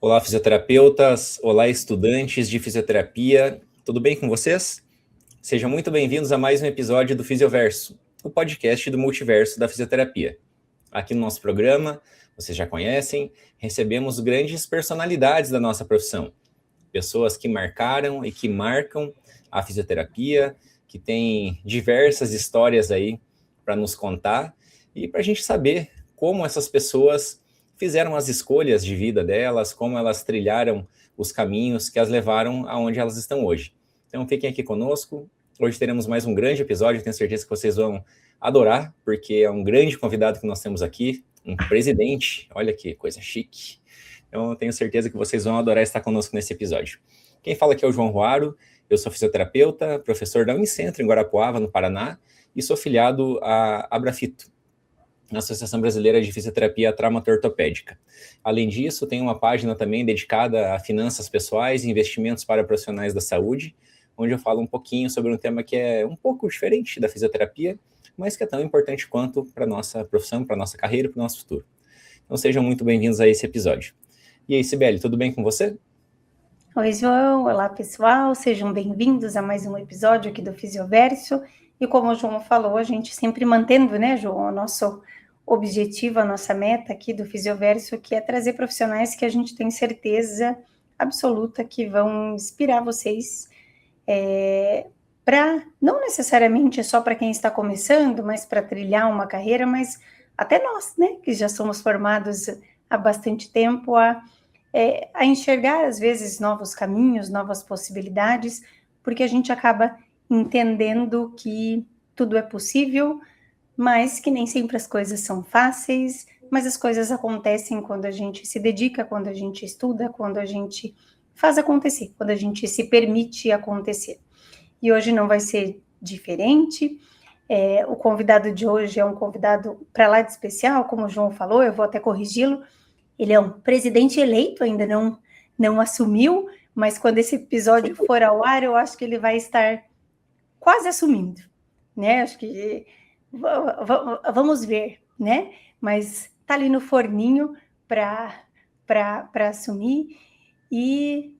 Olá, fisioterapeutas, olá, estudantes de fisioterapia, tudo bem com vocês? Sejam muito bem-vindos a mais um episódio do Fisioverso, o podcast do multiverso da fisioterapia. Aqui no nosso programa, vocês já conhecem, recebemos grandes personalidades da nossa profissão, pessoas que marcaram e que marcam a fisioterapia, que têm diversas histórias aí para nos contar e para a gente saber como essas pessoas fizeram as escolhas de vida delas, como elas trilharam os caminhos que as levaram aonde elas estão hoje. Então fiquem aqui conosco, hoje teremos mais um grande episódio, tenho certeza que vocês vão adorar, porque é um grande convidado que nós temos aqui, um presidente, olha que coisa chique. Então eu tenho certeza que vocês vão adorar estar conosco nesse episódio. Quem fala aqui é o João Ruaro, eu sou fisioterapeuta, professor da Unicentro em Guarapuava, no Paraná, e sou filiado à Abrafito, na Associação Brasileira de Fisioterapia Traumato-Ortopédica. Além disso, tem uma página também dedicada a finanças pessoais e investimentos para profissionais da saúde, onde eu falo um pouquinho sobre um tema que é um pouco diferente da fisioterapia, mas que é tão importante quanto para a nossa profissão, para a nossa carreira e para o nosso futuro. Então sejam muito bem-vindos a esse episódio. E aí, Sibeli, tudo bem com você? Oi, João. Olá, pessoal. Sejam bem-vindos a mais um episódio aqui do Fisioverso. E como o João falou, a gente sempre mantendo, né, João, o nosso objetivo, a nossa meta aqui do Fisioverso, que é trazer profissionais que a gente tem certeza absoluta que vão inspirar vocês para, não necessariamente só para quem está começando, mas para trilhar uma carreira, mas até nós, né, que já somos formados há bastante tempo, a enxergar, às vezes, novos caminhos, novas possibilidades, porque a gente acaba entendendo que tudo é possível, mas que nem sempre as coisas são fáceis, mas as coisas acontecem quando a gente se dedica, quando a gente estuda, quando a gente faz acontecer, quando a gente se permite acontecer. E hoje não vai ser diferente. O convidado de hoje é um convidado para lá de especial, como o João falou, eu vou até corrigi-lo. Ele é um presidente eleito, ainda não assumiu, mas quando esse episódio for ao ar, eu acho que ele vai estar quase assumindo, né? Acho que vamos ver, né? Mas tá ali no forninho para assumir e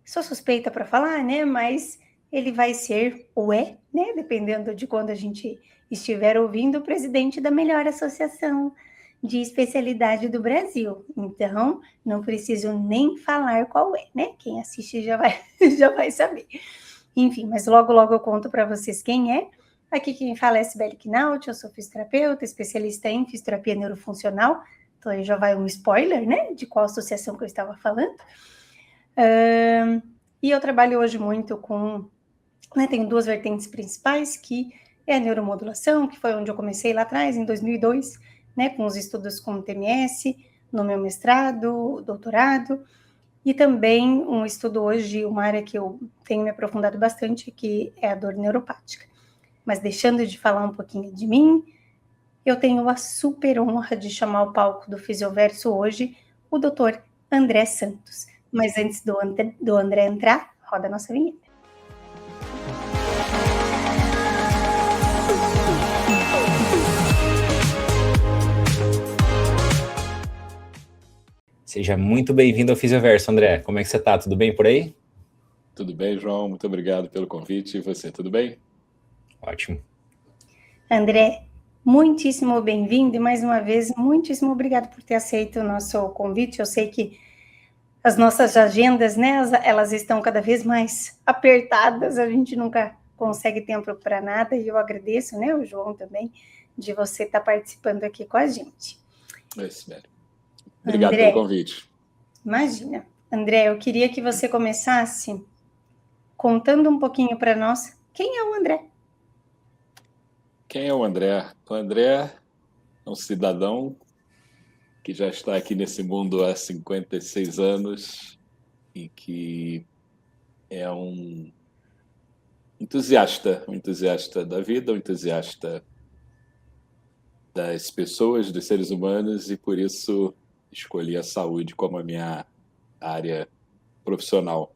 sou suspeita para falar, né? Mas ele vai ser ou é, né? Dependendo de quando a gente estiver ouvindo, o presidente da melhor associação de especialidade do Brasil. Então, não preciso nem falar qual é, né? Quem assiste já vai saber. Enfim, mas logo eu conto para vocês quem é. Aqui quem fala é Sibeli Knaut, eu sou fisioterapeuta, especialista em fisioterapia neurofuncional. Então aí já vai um spoiler, né? De qual associação que eu estava falando. E eu trabalho hoje muito com... né, tenho duas vertentes principais, que é a neuromodulação, que foi onde eu comecei lá atrás, em 2002, né, com os estudos com TMS, no meu mestrado, doutorado, e também um estudo hoje, uma área que eu tenho me aprofundado bastante, que é a dor neuropática. Mas deixando de falar um pouquinho de mim, eu tenho a super honra de chamar ao palco do Fisioverso hoje o Dr. André Santos. Mas antes do André entrar, roda a nossa vinheta. Seja muito bem-vindo ao Fisioverso, André. Como é que você está? Tudo bem por aí? Tudo bem, João. Muito obrigado pelo convite. E você, tudo bem? Ótimo. André, muitíssimo bem-vindo e, mais uma vez, muitíssimo obrigado por ter aceito o nosso convite. Eu sei que as nossas agendas, né, elas estão cada vez mais apertadas, a gente nunca consegue tempo para nada e eu agradeço, né, o João também, de você estar participando aqui com a gente. Obrigado pelo convite. Imagina. André, eu queria que você começasse contando um pouquinho para nós quem é o André. Quem é o André? O André é um cidadão que já está aqui nesse mundo há 56 anos e que é um entusiasta da vida, um entusiasta das pessoas, dos seres humanos, e por isso escolhi a saúde como a minha área profissional.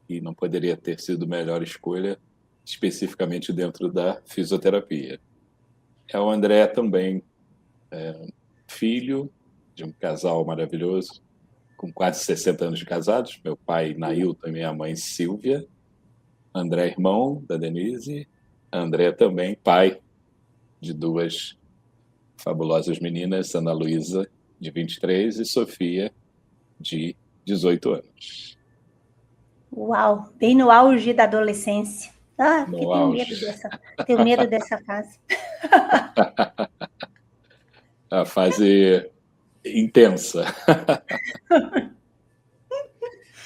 E não poderia ter sido melhor escolha, especificamente dentro da fisioterapia. O André também é filho de um casal maravilhoso, com quase 60 anos de casados, meu pai, Nailton, e minha mãe, Silvia. André, irmão da Denise. André também, pai de 2 fabulosas meninas, Ana Luísa, de 23, e Sofia, de 18 anos. Uau, bem no auge da adolescência. Ah, No que auge. tenho medo dessa fase. A fase intensa.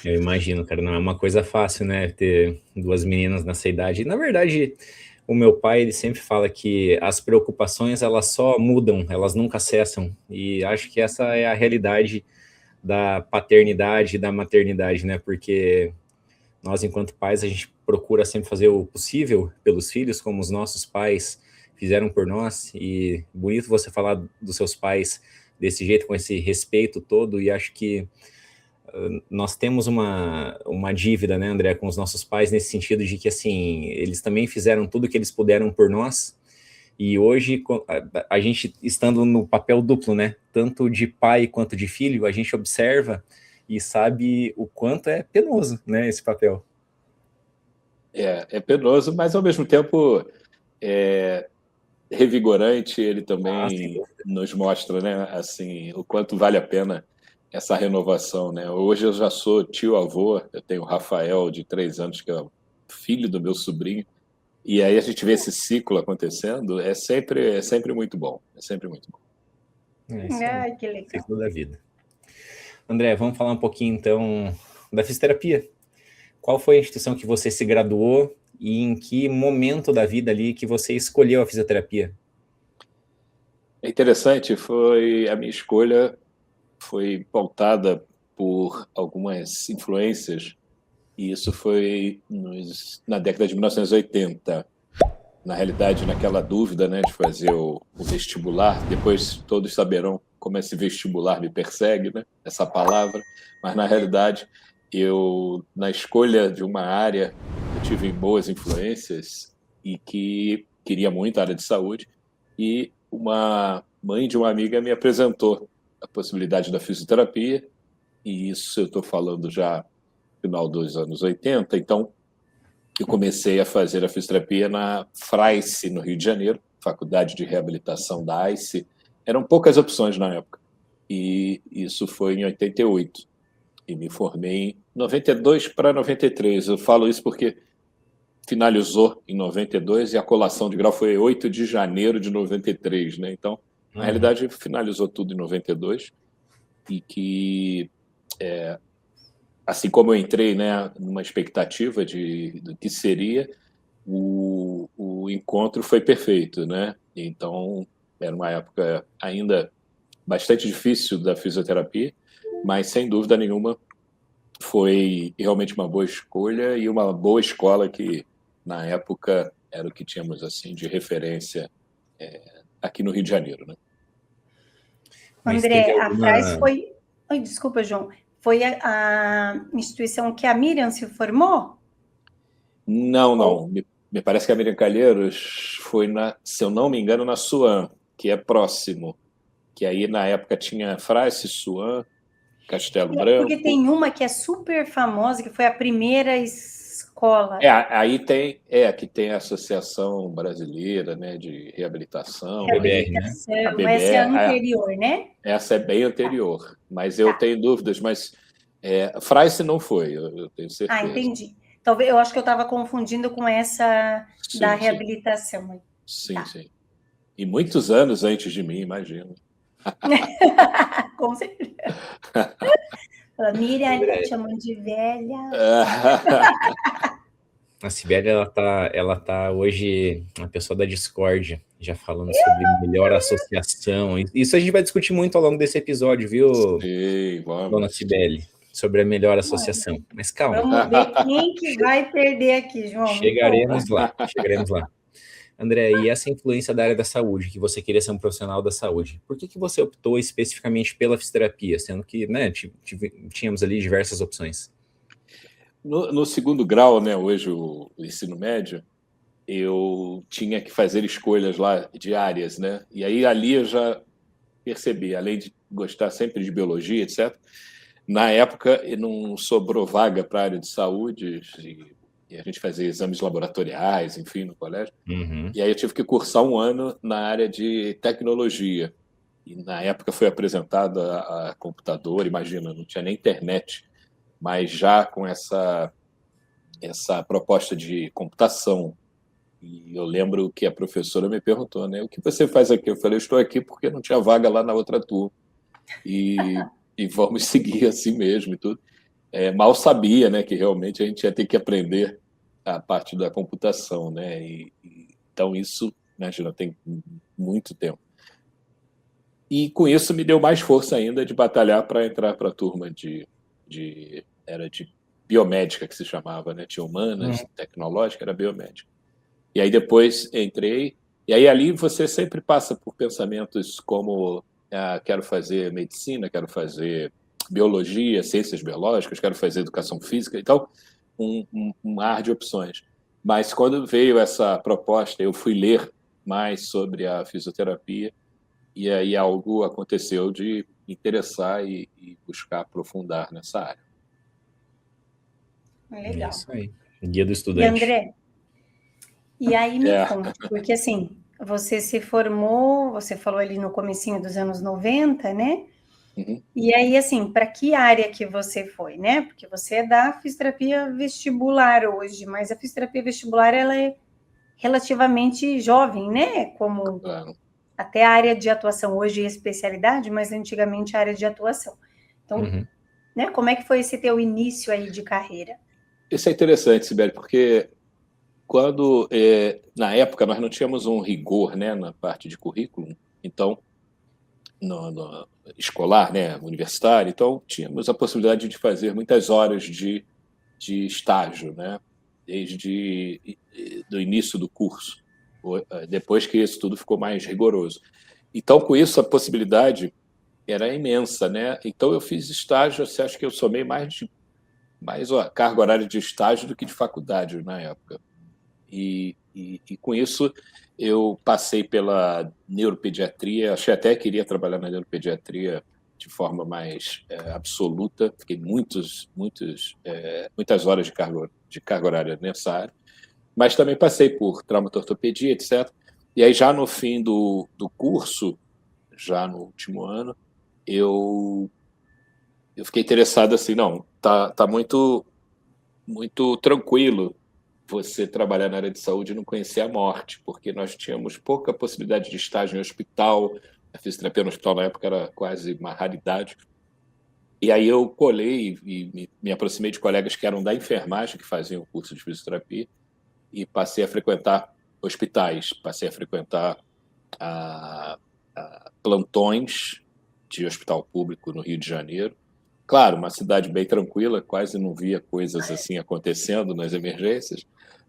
Eu imagino, cara, não é uma coisa fácil, né? Ter 2 meninas nessa idade. Na verdade, o meu pai, ele sempre fala que as preocupações, elas só mudam, elas nunca cessam. E acho que essa é a realidade da paternidade e da maternidade, né? Porque nós, enquanto pais, a gente procura sempre fazer o possível pelos filhos, como os nossos pais fizeram por nós. E bonito você falar dos seus pais desse jeito, com esse respeito todo. E acho que nós temos uma dívida, né, André, com os nossos pais, nesse sentido de que, assim, eles também fizeram tudo o que eles puderam por nós. E hoje, a gente estando no papel duplo, né, tanto de pai quanto de filho, a gente observa e sabe o quanto é penoso, né, esse papel. É penoso, mas ao mesmo tempo é revigorante. Ele também nos mostra, né, assim, o quanto vale a pena essa renovação, né? Hoje eu já sou tio-avô, eu tenho o Rafael, de 3 anos, que é o filho do meu sobrinho, e aí a gente vê esse ciclo acontecendo, é sempre muito bom, é sempre muito bom. Ai, que legal. Ciclo da vida. André, vamos falar um pouquinho, então, da fisioterapia. Qual foi a instituição que você se graduou e em que momento da vida ali que você escolheu a fisioterapia? É interessante, a minha escolha foi pautada por algumas influências, e isso foi na década de 1980. Na realidade, naquela dúvida, né, de fazer o vestibular, depois todos saberão como esse vestibular me persegue, né, essa palavra, mas na realidade, na escolha de uma área, eu tive boas influências e que queria muito a área de saúde, e uma mãe de uma amiga me apresentou a possibilidade da fisioterapia, e isso eu estou falando já no final dos anos 80, então eu comecei a fazer a fisioterapia na FRAICE, no Rio de Janeiro, Faculdade de Reabilitação da AICE. Eram poucas opções na época, e isso foi em 88, e me formei em 92 para 93. Eu falo isso porque finalizou em 92 e a colação de grau foi 8 de janeiro de 93, né? Então, na realidade, finalizou tudo em 92, e que, assim como eu entrei, né, numa expectativa do que seria, o encontro foi perfeito, né? Então, era uma época ainda bastante difícil da fisioterapia, mas, sem dúvida nenhuma, foi realmente uma boa escolha e uma boa escola que, na época, era o que tínhamos assim de referência aqui no Rio de Janeiro, né? André, a FRAIS foi... Oi, desculpa, João. Foi a instituição que a Miriam se formou? Não. Me parece que a Miriam Calheiros foi, se eu não me engano, na SUAM, que é próximo. Que aí, na época, tinha FRAIS, SUAM, Castelo Branco. Porque tem uma que é super famosa, que foi a primeira escola. Aí tem a Associação Brasileira, né, de Reabilitação. BBR, né? Mas essa é a anterior, né? Essa é bem anterior, mas eu tenho dúvidas, mas FRAICE não foi, eu tenho certeza. Entendi. Talvez, eu acho que eu estava confundindo com essa da reabilitação. Sim. E muitos anos antes de mim, imagino. Com certeza. A Miriam está chamando de velha. A Sibeli, ela tá hoje uma pessoa da discórdia, já falando sobre melhor associação. Isso a gente vai discutir muito ao longo desse episódio, viu, Sim, vamos. Dona Sibeli, sobre a melhor associação. Mas calma. Vamos ver quem que vai perder aqui, João. Chegaremos lá. André, e essa influência da área da saúde, que você queria ser um profissional da saúde, por que você optou especificamente pela fisioterapia, sendo que, né, tínhamos ali diversas opções? No segundo grau, né, hoje o ensino médio, eu tinha que fazer escolhas lá de áreas, né? E aí ali eu já percebi, além de gostar sempre de biologia, etc., na época não sobrou vaga para a área de saúde e a gente fazia exames laboratoriais, enfim, no colégio. Uhum. E aí eu tive que cursar um ano na área de tecnologia. E na época foi apresentado a computador, imagina, não tinha nem internet, mas já com essa proposta de computação. E eu lembro que a professora me perguntou, né, o que você faz aqui? Eu falei, eu estou aqui porque não tinha vaga lá na outra turma. E vamos seguir assim mesmo e tudo. Mal sabia, né, que realmente a gente ia ter que aprender a parte da computação, né? Então isso, imagina, tem muito tempo. E com isso me deu mais força ainda de batalhar para entrar para a turma era de biomédica que se chamava, né? Tinha humanas, tecnológica, era biomédica. E aí depois entrei, e aí ali você sempre passa por pensamentos como quero fazer medicina, quero fazer biologia, ciências biológicas, quero fazer educação física, então um mar de opções. Mas quando veio essa proposta, eu fui ler mais sobre a fisioterapia e aí algo aconteceu de me interessar e buscar aprofundar nessa área. Legal. Isso aí. Guia do E estudante. André, e aí me conta, porque assim, você se formou, você falou ali no comecinho dos anos 90, né? Uhum. E aí, assim, para que área que você foi, né? Porque você é da fisioterapia vestibular hoje, mas a fisioterapia vestibular, ela é relativamente jovem, né? Como Claro. até a área de atuação hoje é especialidade, mas antigamente a área de atuação. Então, né? Como é que foi esse teu início aí de carreira? Isso é interessante, Sibeli, porque quando, na época, nós não tínhamos um rigor, né, na parte de currículo, então, no escolar, né, universitário, então tínhamos a possibilidade de fazer muitas horas de estágio, né, desde do início do curso, depois que isso tudo ficou mais rigoroso. Então, com isso, a possibilidade era imensa, né? Então, eu fiz estágio, você acha que eu somei mais carga horária de estágio do que de faculdade na época. E com isso eu passei pela neuropediatria, achei até que queria trabalhar na neuropediatria de forma mais absoluta, fiquei muitas horas de carga horária nessa área, mas também passei por traumatortopedia, etc. E aí já no fim do curso, já no último ano, eu fiquei interessado assim, não, tá muito tranquilo você trabalhar na área de saúde e não conhecer a morte, porque nós tínhamos pouca possibilidade de estágio em hospital, a fisioterapia no hospital na época era quase uma raridade. E aí eu colei e me aproximei de colegas que eram da enfermagem, que faziam o curso de fisioterapia, e passei a frequentar hospitais, passei a frequentar plantões de hospital público no Rio de Janeiro. Claro, uma cidade bem tranquila, quase não via coisas assim acontecendo nas emergências,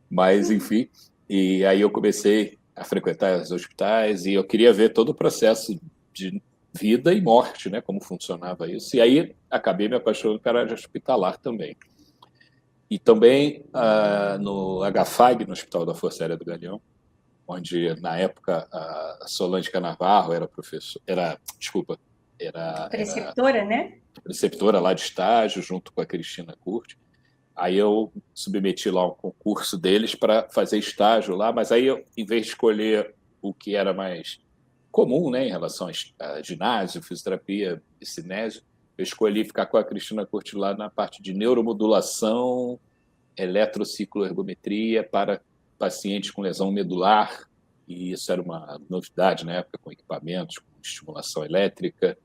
mas enfim. E aí eu comecei a frequentar os hospitais e eu queria ver todo o processo de vida e morte, né, como funcionava isso. E aí acabei me apaixonando pela área hospitalar também. E também no HFAG, no Hospital da Força Aérea do Galeão, onde na época a Solange Canavarro era Preceptora, né? preceptora lá de estágio, junto com a Cristina Curti. Aí eu submeti lá um concurso deles para fazer estágio lá, mas aí eu, em vez de escolher o que era mais comum, né, em relação a ginásio, fisioterapia e cinésio, eu escolhi ficar com a Cristina Curti lá na parte de neuromodulação, eletrocicloergometria para pacientes com lesão medular, e isso era uma novidade na época, com equipamentos, com estimulação elétrica.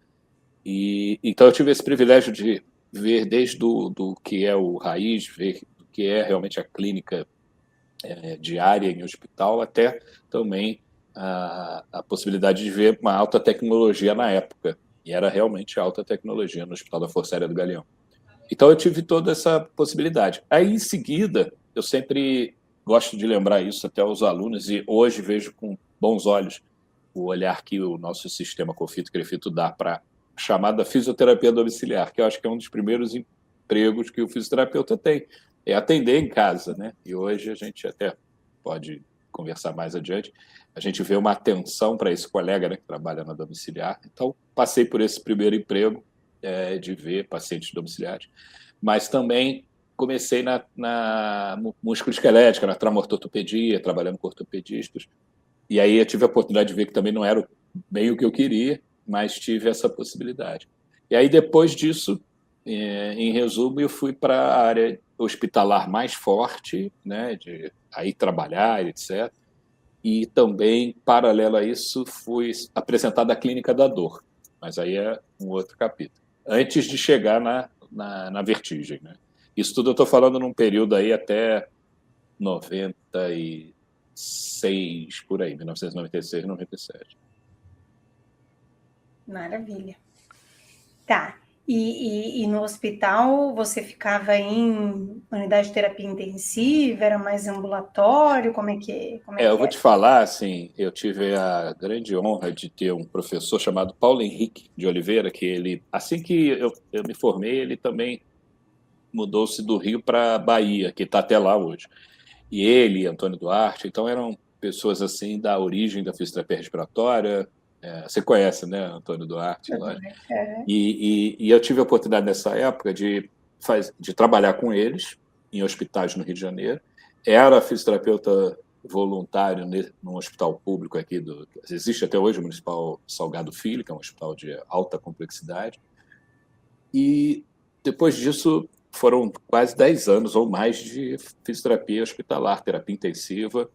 E então eu tive esse privilégio de ver desde do que é o raiz, ver o que é realmente a clínica diária em hospital, até também a possibilidade de ver uma alta tecnologia na época. E era realmente alta tecnologia no Hospital da Força Aérea do Galeão. Então eu tive toda essa possibilidade. Aí, em seguida, eu sempre gosto de lembrar isso até aos alunos, e hoje vejo com bons olhos o olhar que o nosso sistema COFITO-CREFITO dá para a chamada fisioterapia domiciliar, que eu acho que é um dos primeiros empregos que o fisioterapeuta tem, é atender em casa, né? E hoje a gente até pode conversar mais adiante, a gente vê uma atenção para esse colega, né, que trabalha na domiciliar. Então, passei por esse primeiro emprego, de ver pacientes domiciliares, mas também comecei na musculoesquelética, na traumaortopedia, trabalhando com ortopedistas, e aí eu tive a oportunidade de ver que também não era bem o que eu queria, mas tive essa possibilidade. E aí, depois disso, em resumo, eu fui para a área hospitalar mais forte, né, de aí trabalhar, etc. E também, paralelo a isso, fui apresentado à Clínica da Dor, mas aí é um outro capítulo, antes de chegar na vertigem, né? Isso tudo eu estou falando num período aí até 96, por aí, 1996, 97. Maravilha. Tá. E no hospital você ficava em unidade de terapia intensiva? Era mais ambulatório? Como é que Eu vou é? te falar, assim, eu tive a grande honra de ter um professor chamado Paulo Henrique de Oliveira, que ele, assim que eu me formei, ele também mudou-se do Rio para Bahia, que está até lá hoje. E ele, Antônio Duarte, então eram pessoas assim da origem da fisioterapia respiratória. Você conhece, né, Antônio Duarte? Lá. E eu tive a oportunidade nessa época de trabalhar com eles em hospitais no Rio de Janeiro. Era fisioterapeuta voluntário num hospital público aqui, existe até hoje o Municipal Salgado Filho, que é um hospital de alta complexidade. E depois disso foram quase 10 anos ou mais de fisioterapia hospitalar, terapia intensiva.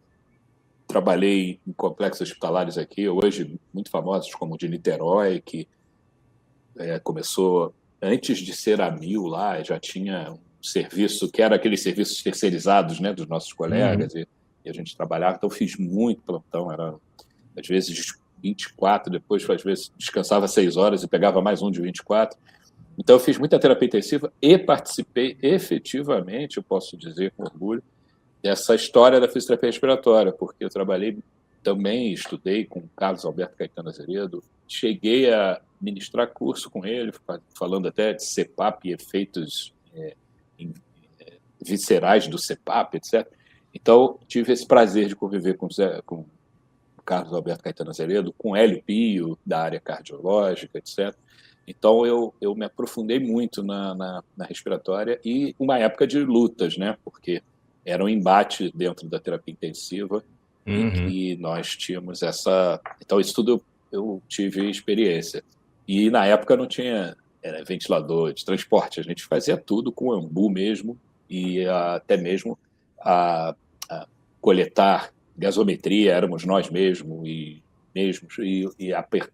Trabalhei em complexos hospitalares aqui, hoje muito famosos, como o de Niterói, que começou antes de ser a Mil lá, já tinha um serviço, que era aqueles serviços terceirizados, né, dos nossos colegas, e a gente trabalhava, então fiz muito plantão, era às vezes 24, depois às vezes descansava 6 horas e pegava mais um de 24. Então, eu fiz muita terapia intensiva e participei efetivamente, eu posso dizer com orgulho, dessa história da fisioterapia respiratória, porque eu trabalhei também, estudei com o Carlos Alberto Caetano Azeredo, cheguei a ministrar curso com ele, falando até de CPAP e efeitos viscerais do CPAP, etc. Então, tive esse prazer de conviver com o Carlos Alberto Caetano Azeredo, com Hélio Pio, da área cardiológica, etc. Então, eu me aprofundei muito na respiratória e uma época de lutas, né? Porque era um embate dentro da terapia intensiva e que nós tínhamos essa... Então, isso tudo eu tive experiência. E, na época, não tinha ventilador de transporte. A gente fazia tudo com ambu mesmo e até mesmo a coletar gasometria, éramos nós mesmos e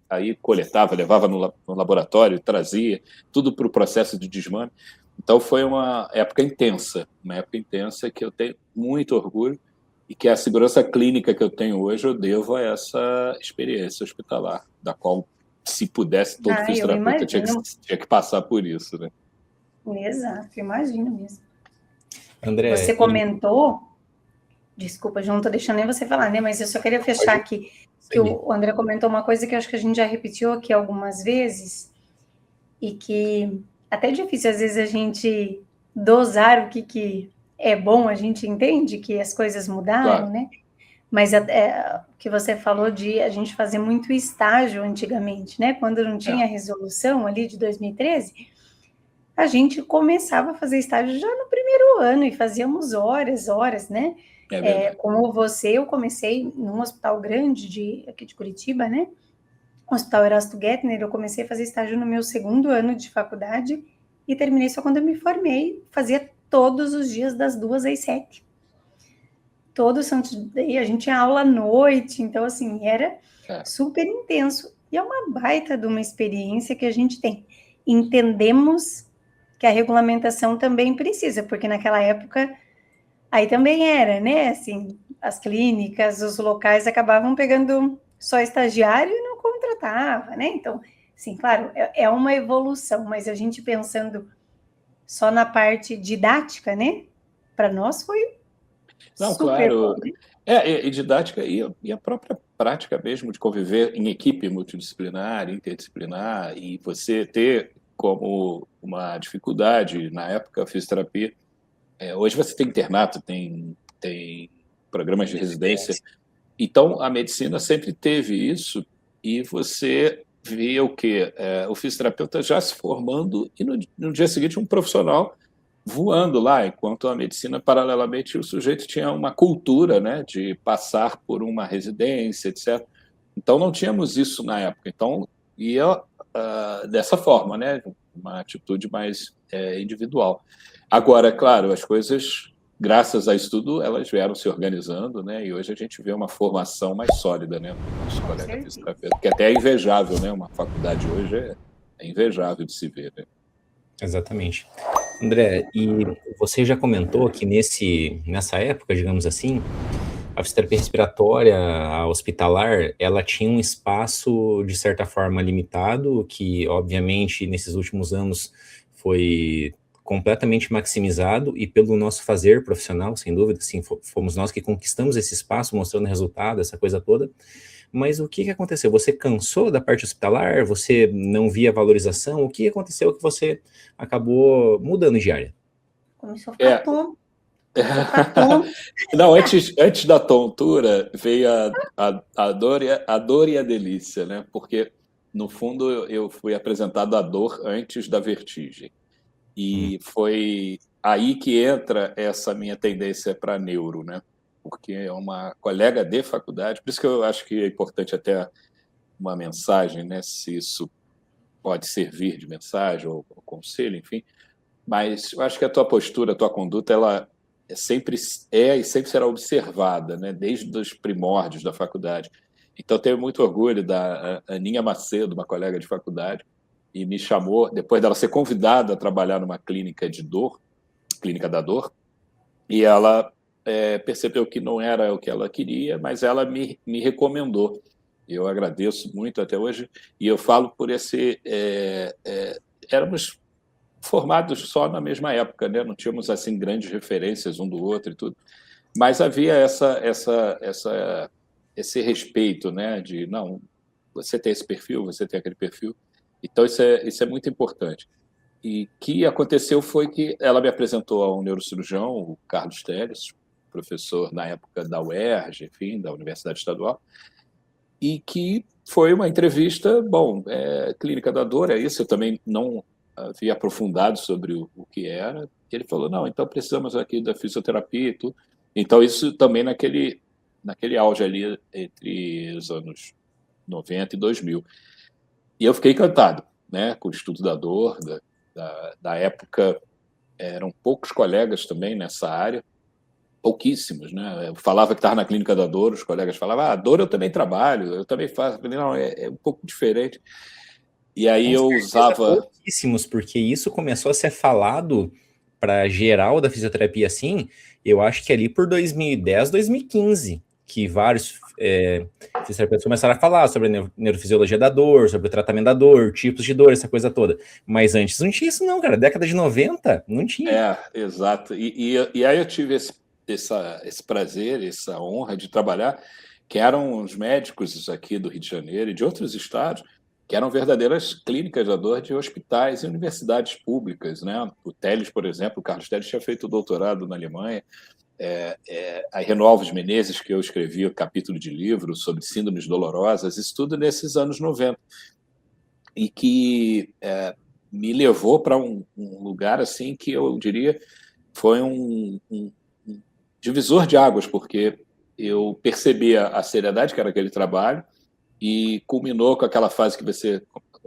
aí coletava, levava no laboratório, trazia, tudo para o processo de desmame. Então, foi uma época intensa que eu tenho muito orgulho e que a segurança clínica que eu tenho hoje eu devo a essa experiência hospitalar, da qual, se pudesse, todo fisioterapeuta tinha que passar por isso, né? Exato, imagino mesmo. André, você comentou... Desculpa, João, não estou deixando nem você falar, né? Mas eu só queria fechar aqui, que o André comentou uma coisa que eu acho que a gente já repetiu aqui algumas vezes, e que até é difícil, às vezes, a gente dosar o que é bom, a gente entende que as coisas mudaram, claro, né? Mas o que você falou de a gente fazer muito estágio antigamente, né? Quando não tinha a resolução ali de 2013, a gente começava a fazer estágio já no primeiro ano e fazíamos horas, né? Como você, eu comecei num hospital grande aqui de Curitiba, né? O Hospital Erasto Gettner, eu comecei a fazer estágio no meu 2º ano de faculdade e terminei só quando eu me formei. Fazia todos os dias das 2 às 7. Todos santos, e a gente tinha aula à noite, então assim, era super intenso. E é uma baita de uma experiência que a gente tem. Entendemos que a regulamentação também precisa, porque naquela época... Aí também era, né, assim, as clínicas, os locais acabavam pegando só estagiário e não contratava, né? Então, assim, claro, é uma evolução, mas a gente pensando só na parte didática, né? Para nós foi super bom, né? E didática e a própria prática mesmo de conviver em equipe multidisciplinar, interdisciplinar, e você ter como uma dificuldade, na época, a fisioterapia. Hoje você tem internato, tem programas de residência. Então, a medicina sempre teve isso e você via o quê? O fisioterapeuta já se formando e no dia seguinte um profissional voando lá, enquanto a medicina, paralelamente, o sujeito tinha uma cultura, né, de passar por uma residência, etc. Então, não tínhamos isso na época. Então, ia dessa forma, né, uma atitude mais individual. Agora, claro, as coisas, graças a isso tudo, elas vieram se organizando, né, e hoje a gente vê uma formação mais sólida, né, dos colegas fisioterapeutas, que até é invejável, né, uma faculdade hoje é invejável de se ver, né. Exatamente. André, e você já comentou que nessa época, digamos assim, a fisioterapia respiratória, a hospitalar, ela tinha um espaço, de certa forma, limitado, que, obviamente, nesses últimos anos foi completamente maximizado, e pelo nosso fazer profissional, sem dúvida, sim, fomos nós que conquistamos esse espaço, mostrando resultado, essa coisa toda. Mas o que aconteceu? Você cansou da parte hospitalar? Você não via valorização? O que aconteceu que você acabou mudando de área? Começou a ficar tonto. Não, antes da tontura veio a dor e a delícia, né? Porque, no fundo, eu fui apresentado à dor antes da vertigem. E foi aí que entra essa minha tendência para neuro, né? Porque é uma colega de faculdade, por isso que eu acho que é importante até uma mensagem, né? Se isso pode servir de mensagem ou conselho, enfim. Mas eu acho que a tua postura, a tua conduta, ela sempre e sempre será observada, né? Desde os primórdios da faculdade. Então, tenho muito orgulho da Aninha Macedo, uma colega de faculdade, e me chamou, depois dela ser convidada a trabalhar numa clínica de dor, clínica da dor, e ela percebeu que não era o que ela queria, mas ela me recomendou. Eu agradeço muito até hoje, e eu falo por esse... éramos formados só na mesma época, né? Não tínhamos assim grandes referências um do outro e tudo, mas havia esse respeito, né? De não, você tem esse perfil, você tem aquele perfil, então isso é muito importante. E o que aconteceu foi que ela me apresentou a um neurocirurgião, o Carlos Teles, professor na época da UERJ, enfim, da Universidade Estadual, e que foi uma entrevista, bom, clínica da dor, é isso, eu também não havia aprofundado sobre o que era. Ele falou, não, então precisamos aqui da fisioterapia e tudo. Então, isso também naquele auge ali entre os anos 90 e 2000. E eu fiquei encantado, né, com o estudo da dor, da época. Eram poucos colegas também nessa área, pouquíssimos, né? Eu falava que estava na clínica da dor, os colegas falavam, dor eu também trabalho, eu também faço. Eu falei, não, é um pouco diferente. E aí eu usava... Pouquíssimos, porque isso começou a ser falado para geral da fisioterapia, assim, eu acho que ali por 2010, 2015, que vários fisioterapeutas começaram a falar sobre a neurofisiologia da dor, sobre o tratamento da dor, tipos de dor, essa coisa toda. Mas antes não tinha isso não, cara. Década de 90, não tinha. Exato. E aí eu tive esse prazer, essa honra de trabalhar, que eram os médicos aqui do Rio de Janeiro e de outros estados, que eram verdadeiras clínicas da dor de hospitais e universidades públicas, né? O Teles, por exemplo, o Carlos Teles tinha feito doutorado na Alemanha, a Renoalves Menezes, que eu escrevi um capítulo de livro sobre síndromes dolorosas, isso tudo nesses anos 90, e que me levou para um lugar assim que eu diria foi um divisor de águas, porque eu percebia a seriedade que era aquele trabalho, e culminou com aquela fase que você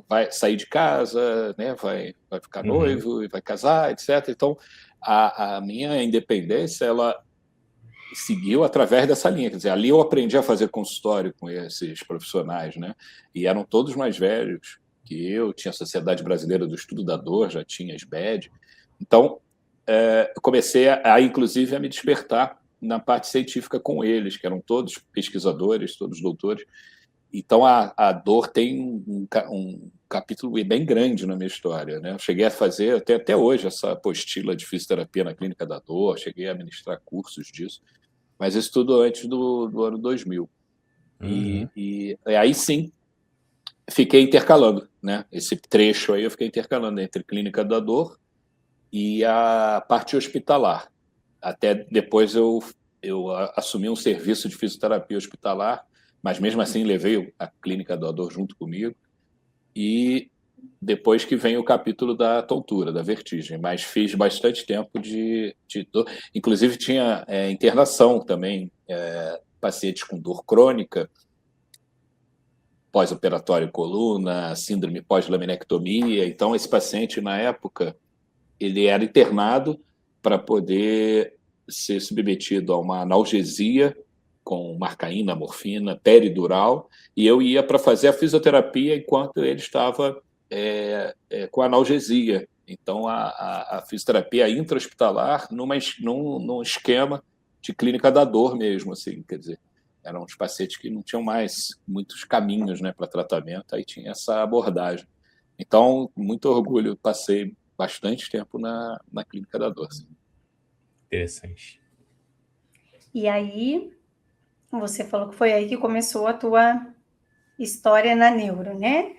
vai sair de casa, né, vai ficar noivo, e vai casar, etc. Então, a minha independência, ela seguiu através dessa linha. Quer dizer, ali eu aprendi a fazer consultório com esses profissionais, né? E eram todos mais velhos que eu. Tinha a Sociedade Brasileira do Estudo da Dor, já tinha SBED. Então, eu comecei, inclusive, a me despertar na parte científica com eles, que eram todos pesquisadores, todos doutores. Então, a dor tem um capítulo bem grande na minha história, né? Eu cheguei a fazer, até hoje, essa apostila de fisioterapia na clínica da dor, cheguei a ministrar cursos disso, mas isso tudo antes do ano 2000. E aí, sim, fiquei intercalando, né? Esse trecho aí eu fiquei intercalando entre clínica da dor e a parte hospitalar. Até depois eu assumi um serviço de fisioterapia hospitalar, mas mesmo assim levei a clínica da dor junto comigo. e depois que vem o capítulo da tontura, da vertigem, mas fiz bastante tempo de dor. Inclusive tinha internação também, pacientes com dor crônica, pós-operatório coluna, síndrome pós-laminectomia. Então, esse paciente, na época, ele era internado para poder ser submetido a uma analgesia com marcaína, morfina, peridural, e eu ia para fazer a fisioterapia enquanto ele estava com analgesia. Então, a fisioterapia intra-hospitalar num esquema de clínica da dor mesmo, assim, quer dizer, eram os pacientes que não tinham mais muitos caminhos, né, para tratamento, aí tinha essa abordagem. Então, muito orgulho, passei bastante tempo na clínica da dor. Assim. Interessante. E aí, você falou que foi aí que começou a tua história na neuro, né?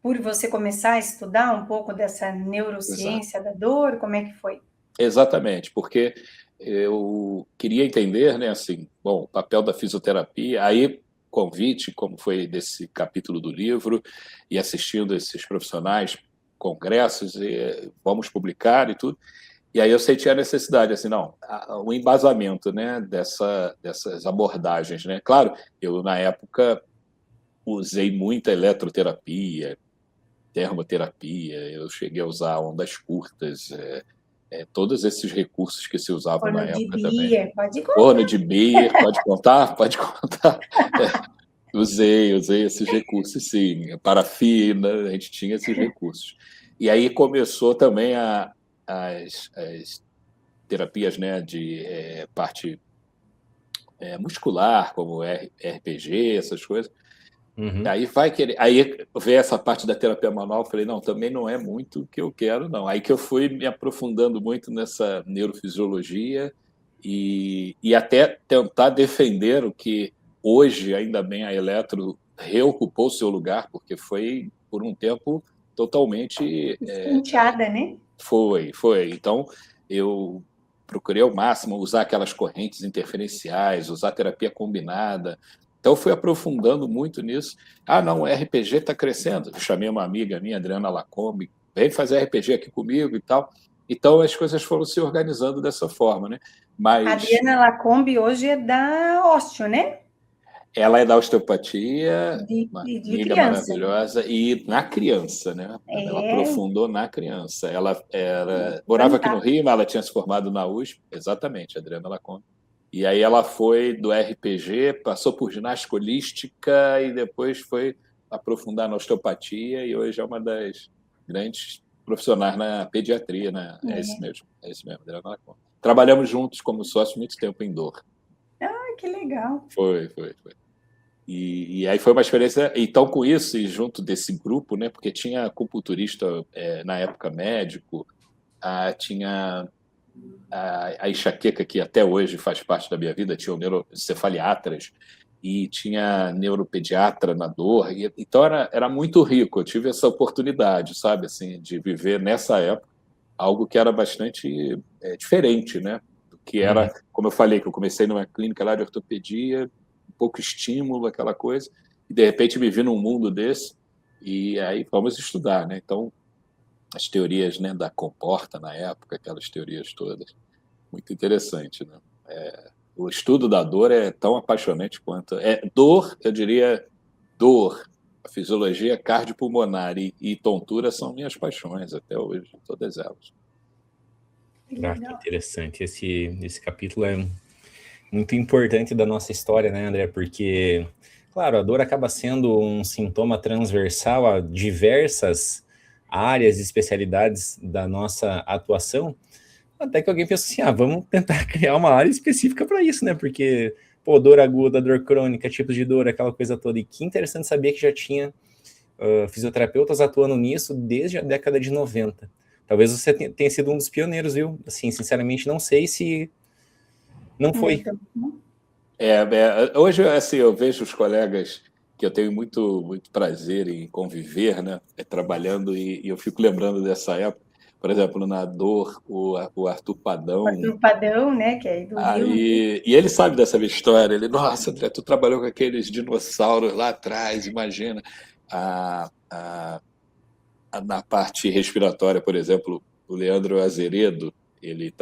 Por você começar a estudar um pouco dessa neurociência da dor, como é que foi? Exatamente, porque eu queria entender, né, assim, bom, o papel da fisioterapia, aí convite, como foi desse capítulo do livro, e assistindo esses profissionais, congressos, e vamos publicar e tudo, e aí eu senti a necessidade, assim, não, o embasamento, né, dessas abordagens, né, claro, eu na época usei muita eletroterapia, termoterapia, eu cheguei a usar ondas curtas, todos esses recursos que se usavam na época também. Pode contar. Forno de Beer, pode contar? Pode contar. Usei esses recursos, sim. Parafina, a gente tinha esses recursos. E aí começou também as terapias, né, de parte muscular, como RPG, essas coisas. Uhum. Aí veio essa parte da terapia manual, eu falei, não, também não é muito o que eu quero, não. Aí que eu fui me aprofundando muito nessa neurofisiologia e até tentar defender o que hoje, ainda bem, a eletro reocupou o seu lugar, porque foi, por um tempo, totalmente... Escanteada, né? Foi. Então, eu procurei ao máximo usar aquelas correntes interferenciais, usar terapia combinada. Então, fui aprofundando muito nisso. Ah, não, o RPG está crescendo. Eu chamei uma amiga minha, Adriana Lacombe, vem fazer RPG aqui comigo e tal. Então, as coisas foram se organizando dessa forma, né? Mas a Adriana Lacombe hoje é da Ósteo, né? ela é da osteopatia, De uma amiga criança. maravilhosa, e na criança, né? Ela aprofundou na criança. Ela morava aqui no Rio, mas ela tinha se formado na USP, exatamente, Adriana Lacombe. E aí ela foi do RPG, passou por ginástica holística e depois foi aprofundar na osteopatia e hoje é uma das grandes profissionais na pediatria, né? É esse mesmo, Adriana Lacombe. Trabalhamos juntos como sócios muito tempo em dor. Ah, que legal. Foi. E aí foi uma experiência... Então, com isso, e junto desse grupo, né, porque tinha acupunturista, na época, médico, tinha a enxaqueca, que até hoje faz parte da minha vida, tinha o neurocefaliatras, e tinha neuropediatra na dor. Então, era muito rico. Eu tive essa oportunidade, sabe, assim, de viver nessa época algo que era bastante diferente, né? Do que era, como eu falei, que eu comecei numa clínica lá de ortopedia, pouco estímulo, aquela coisa, e de repente me vi num mundo desse, e aí vamos estudar, né? Então, as teorias, né, da Comporta na época, aquelas teorias todas, muito interessante, né? O estudo da dor é tão apaixonante quanto... Dor, eu diria, a fisiologia cardiopulmonar e tontura são minhas paixões até hoje, todas elas. Que interessante. Esse capítulo é muito importante da nossa história, né, André? Porque, claro, a dor acaba sendo um sintoma transversal a diversas áreas e especialidades da nossa atuação, até que alguém pensa assim, vamos tentar criar uma área específica para isso, né? Porque, pô, dor aguda, dor crônica, tipos de dor, aquela coisa toda. E que interessante saber que já tinha fisioterapeutas atuando nisso desde a década de 90. Talvez você tenha sido um dos pioneiros, viu? Assim, sinceramente, não sei se não foi. Hoje, assim, eu vejo os colegas que eu tenho muito, muito prazer em conviver, né, trabalhando, e eu fico lembrando dessa época. Por exemplo, na dor, o Arthur Padão. O Arthur Padão, né, que é do Rio. E ele sabe dessa minha história. Ele, nossa, André, tu trabalhou com aqueles dinossauros lá atrás, imagina. Na parte respiratória, por exemplo, o Leandro Azeredo, ele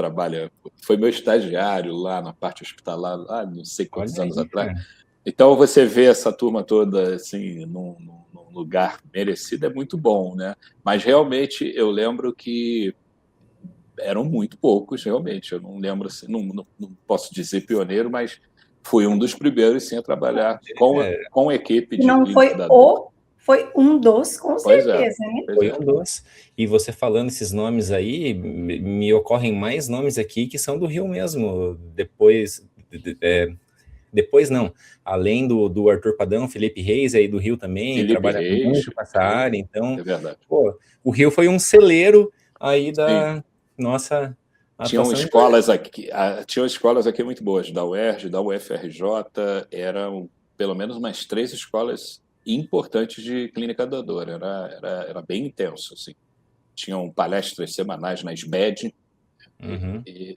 foi meu estagiário lá na parte hospitalar, lá não sei quantos anos atrás. Então, você vê essa turma toda assim, num lugar merecido, é muito bom, né? Mas, realmente, eu lembro que eram muito poucos, realmente. Eu não lembro, assim, não posso dizer pioneiro, mas fui um dos primeiros, sim, a trabalhar com equipe de não clínica da dor. Foi um dos, com certeza, né? Foi um dos. E você falando esses nomes aí, me ocorrem mais nomes aqui que são do Rio mesmo. Depois não. Além do Arthur Padão, Felipe Reis aí do Rio também, trabalha muito com essa área. Então, é verdade. O Rio foi um celeiro aí da nossa atuação. Tinham escolas aqui muito boas, da UERJ, da UFRJ, eram pelo menos umas 3 escolas importantes de clínica da dor, era bem intenso, assim. Tinham palestras semanais na SBED,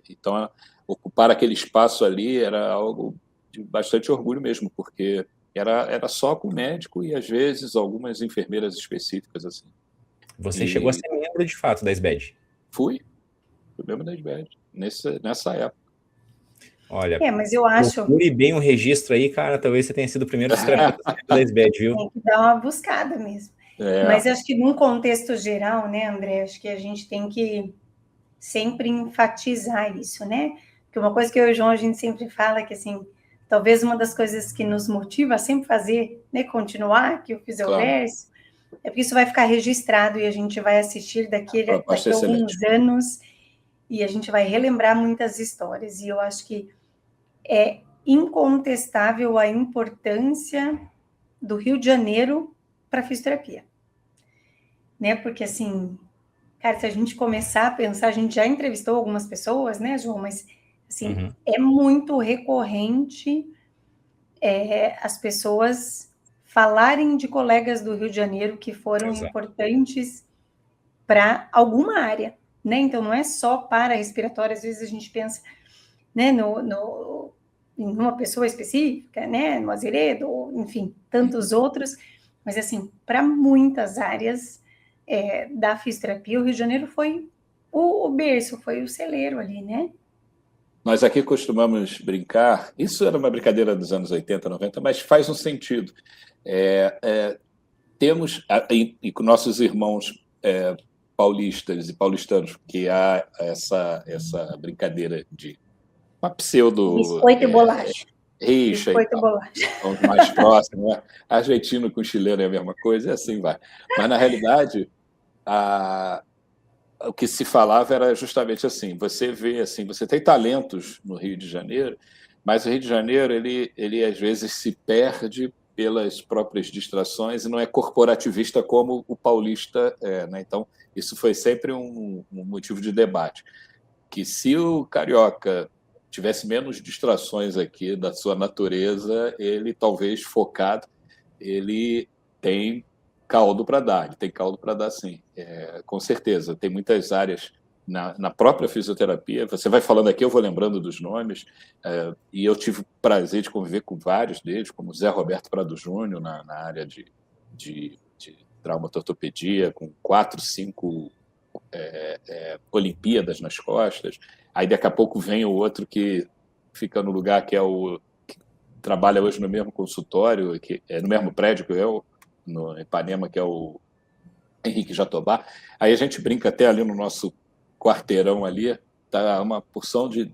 então ocupar aquele espaço ali era algo de bastante orgulho mesmo, porque era só com médico e às vezes algumas enfermeiras específicas, assim. Você chegou a ser membro de fato da SBED? Fui membro da SBED nessa época. Olha, mas eu acho... procure bem um registro aí, cara, talvez você tenha sido o primeiro fisioterapeuta da SBED, viu? Tem que dar uma buscada mesmo. Mas acho que num contexto geral, né, André, acho que a gente tem que sempre enfatizar isso, né? Porque uma coisa que eu e o João, a gente sempre fala que, assim, talvez uma das coisas que nos motiva a sempre fazer, né, continuar aqui o Fisioverso, é porque isso vai ficar registrado e a gente vai assistir daqui a alguns anos e a gente vai relembrar muitas histórias. E eu acho que é incontestável a importância do Rio de Janeiro para a fisioterapia, né? Porque, assim, cara, se a gente começar a pensar, a gente já entrevistou algumas pessoas, né, João? Mas, assim, é muito recorrente as pessoas falarem de colegas do Rio de Janeiro que foram importantes para alguma área, né? Então, não é só para respiratório, às vezes a gente pensa, né, em uma pessoa específica, né, no Azeredo, enfim, tantos outros, mas, assim, para muitas áreas da fisioterapia, o Rio de Janeiro foi o berço, foi o celeiro ali, né? Nós aqui costumamos brincar, isso era uma brincadeira dos anos 80, 90, mas faz um sentido. Temos, e com nossos irmãos paulistas e paulistanos, que há essa brincadeira de uma pseudo... Biscoito e bolacha. Rixa e tal. São mais próximos, né? Argentino com chileno é a mesma coisa, e assim vai. Mas, na realidade, o que se falava era justamente assim, você vê, assim, você tem talentos no Rio de Janeiro, mas o Rio de Janeiro, ele às vezes se perde pelas próprias distrações e não é corporativista como o paulista é, né? Então, isso foi sempre um motivo de debate, que se o carioca tivesse menos distrações aqui da sua natureza, ele talvez focado, ele tem caldo para dar, ele tem caldo para dar, sim, com certeza. Tem muitas áreas na própria fisioterapia, você vai falando aqui, eu vou lembrando dos nomes, e eu tive o prazer de conviver com vários deles, como Zé Roberto Prado Júnior, na área de traumatortopedia, com 4, 5 Olimpíadas nas costas. Aí, daqui a pouco, vem o outro que fica no lugar que que trabalha hoje no mesmo consultório, que é no mesmo prédio que eu, no Ipanema, que é o Henrique Jatobá. Aí a gente brinca até ali no nosso quarteirão ali, tá uma porção de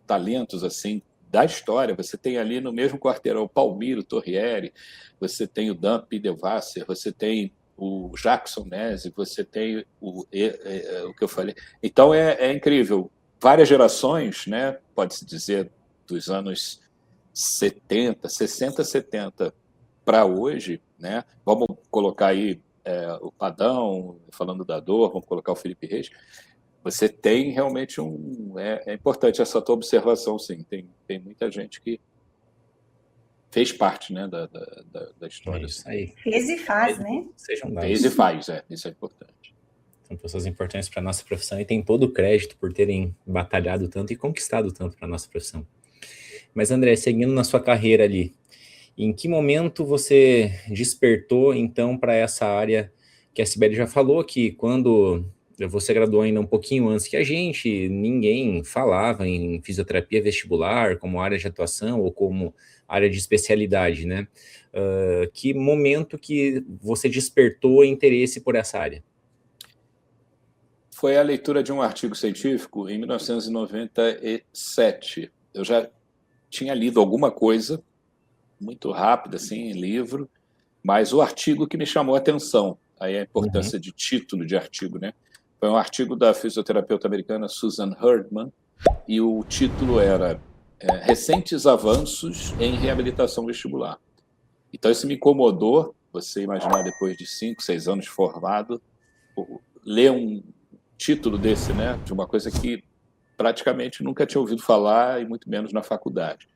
talentos assim da história. Você tem ali no mesmo quarteirão o Palmiro Torrieri, você tem o Dan Pidevasser, você tem o Jackson Nese, você tem o que eu falei. Então é incrível. Várias gerações, né? Pode-se dizer, dos anos 70, 60, 70 para hoje, né? Vamos colocar aí o Padão, falando da dor, vamos colocar o Felipe Reis. Você tem realmente é importante essa tua observação, sim. Tem muita gente que fez parte, né, da história. Isso aí. Fez e faz, né? Sejam dados. Fez e faz, isso é importante. São pessoas importantes para a nossa profissão e têm todo o crédito por terem batalhado tanto e conquistado tanto para a nossa profissão. Mas, André, seguindo na sua carreira ali, Em que momento você despertou, então, para essa área que a Sibeli já falou, que quando você graduou ainda um pouquinho antes que a gente, ninguém falava em fisioterapia vestibular como área de atuação ou como área de especialidade, né? Que momento que você despertou interesse por essa área? Foi a leitura de um artigo científico em 1997. Eu já tinha lido alguma coisa, muito rápida, assim, em livro, mas o artigo que me chamou a atenção, aí a importância de título de artigo, né? Foi um artigo da fisioterapeuta americana Susan Herdman, e o título era Recentes Avanços em Reabilitação Vestibular. Então, isso me incomodou, você imaginar, depois de 5, 6 anos formado, ler um título desse, né, de uma coisa que praticamente nunca tinha ouvido falar, e muito menos na faculdade.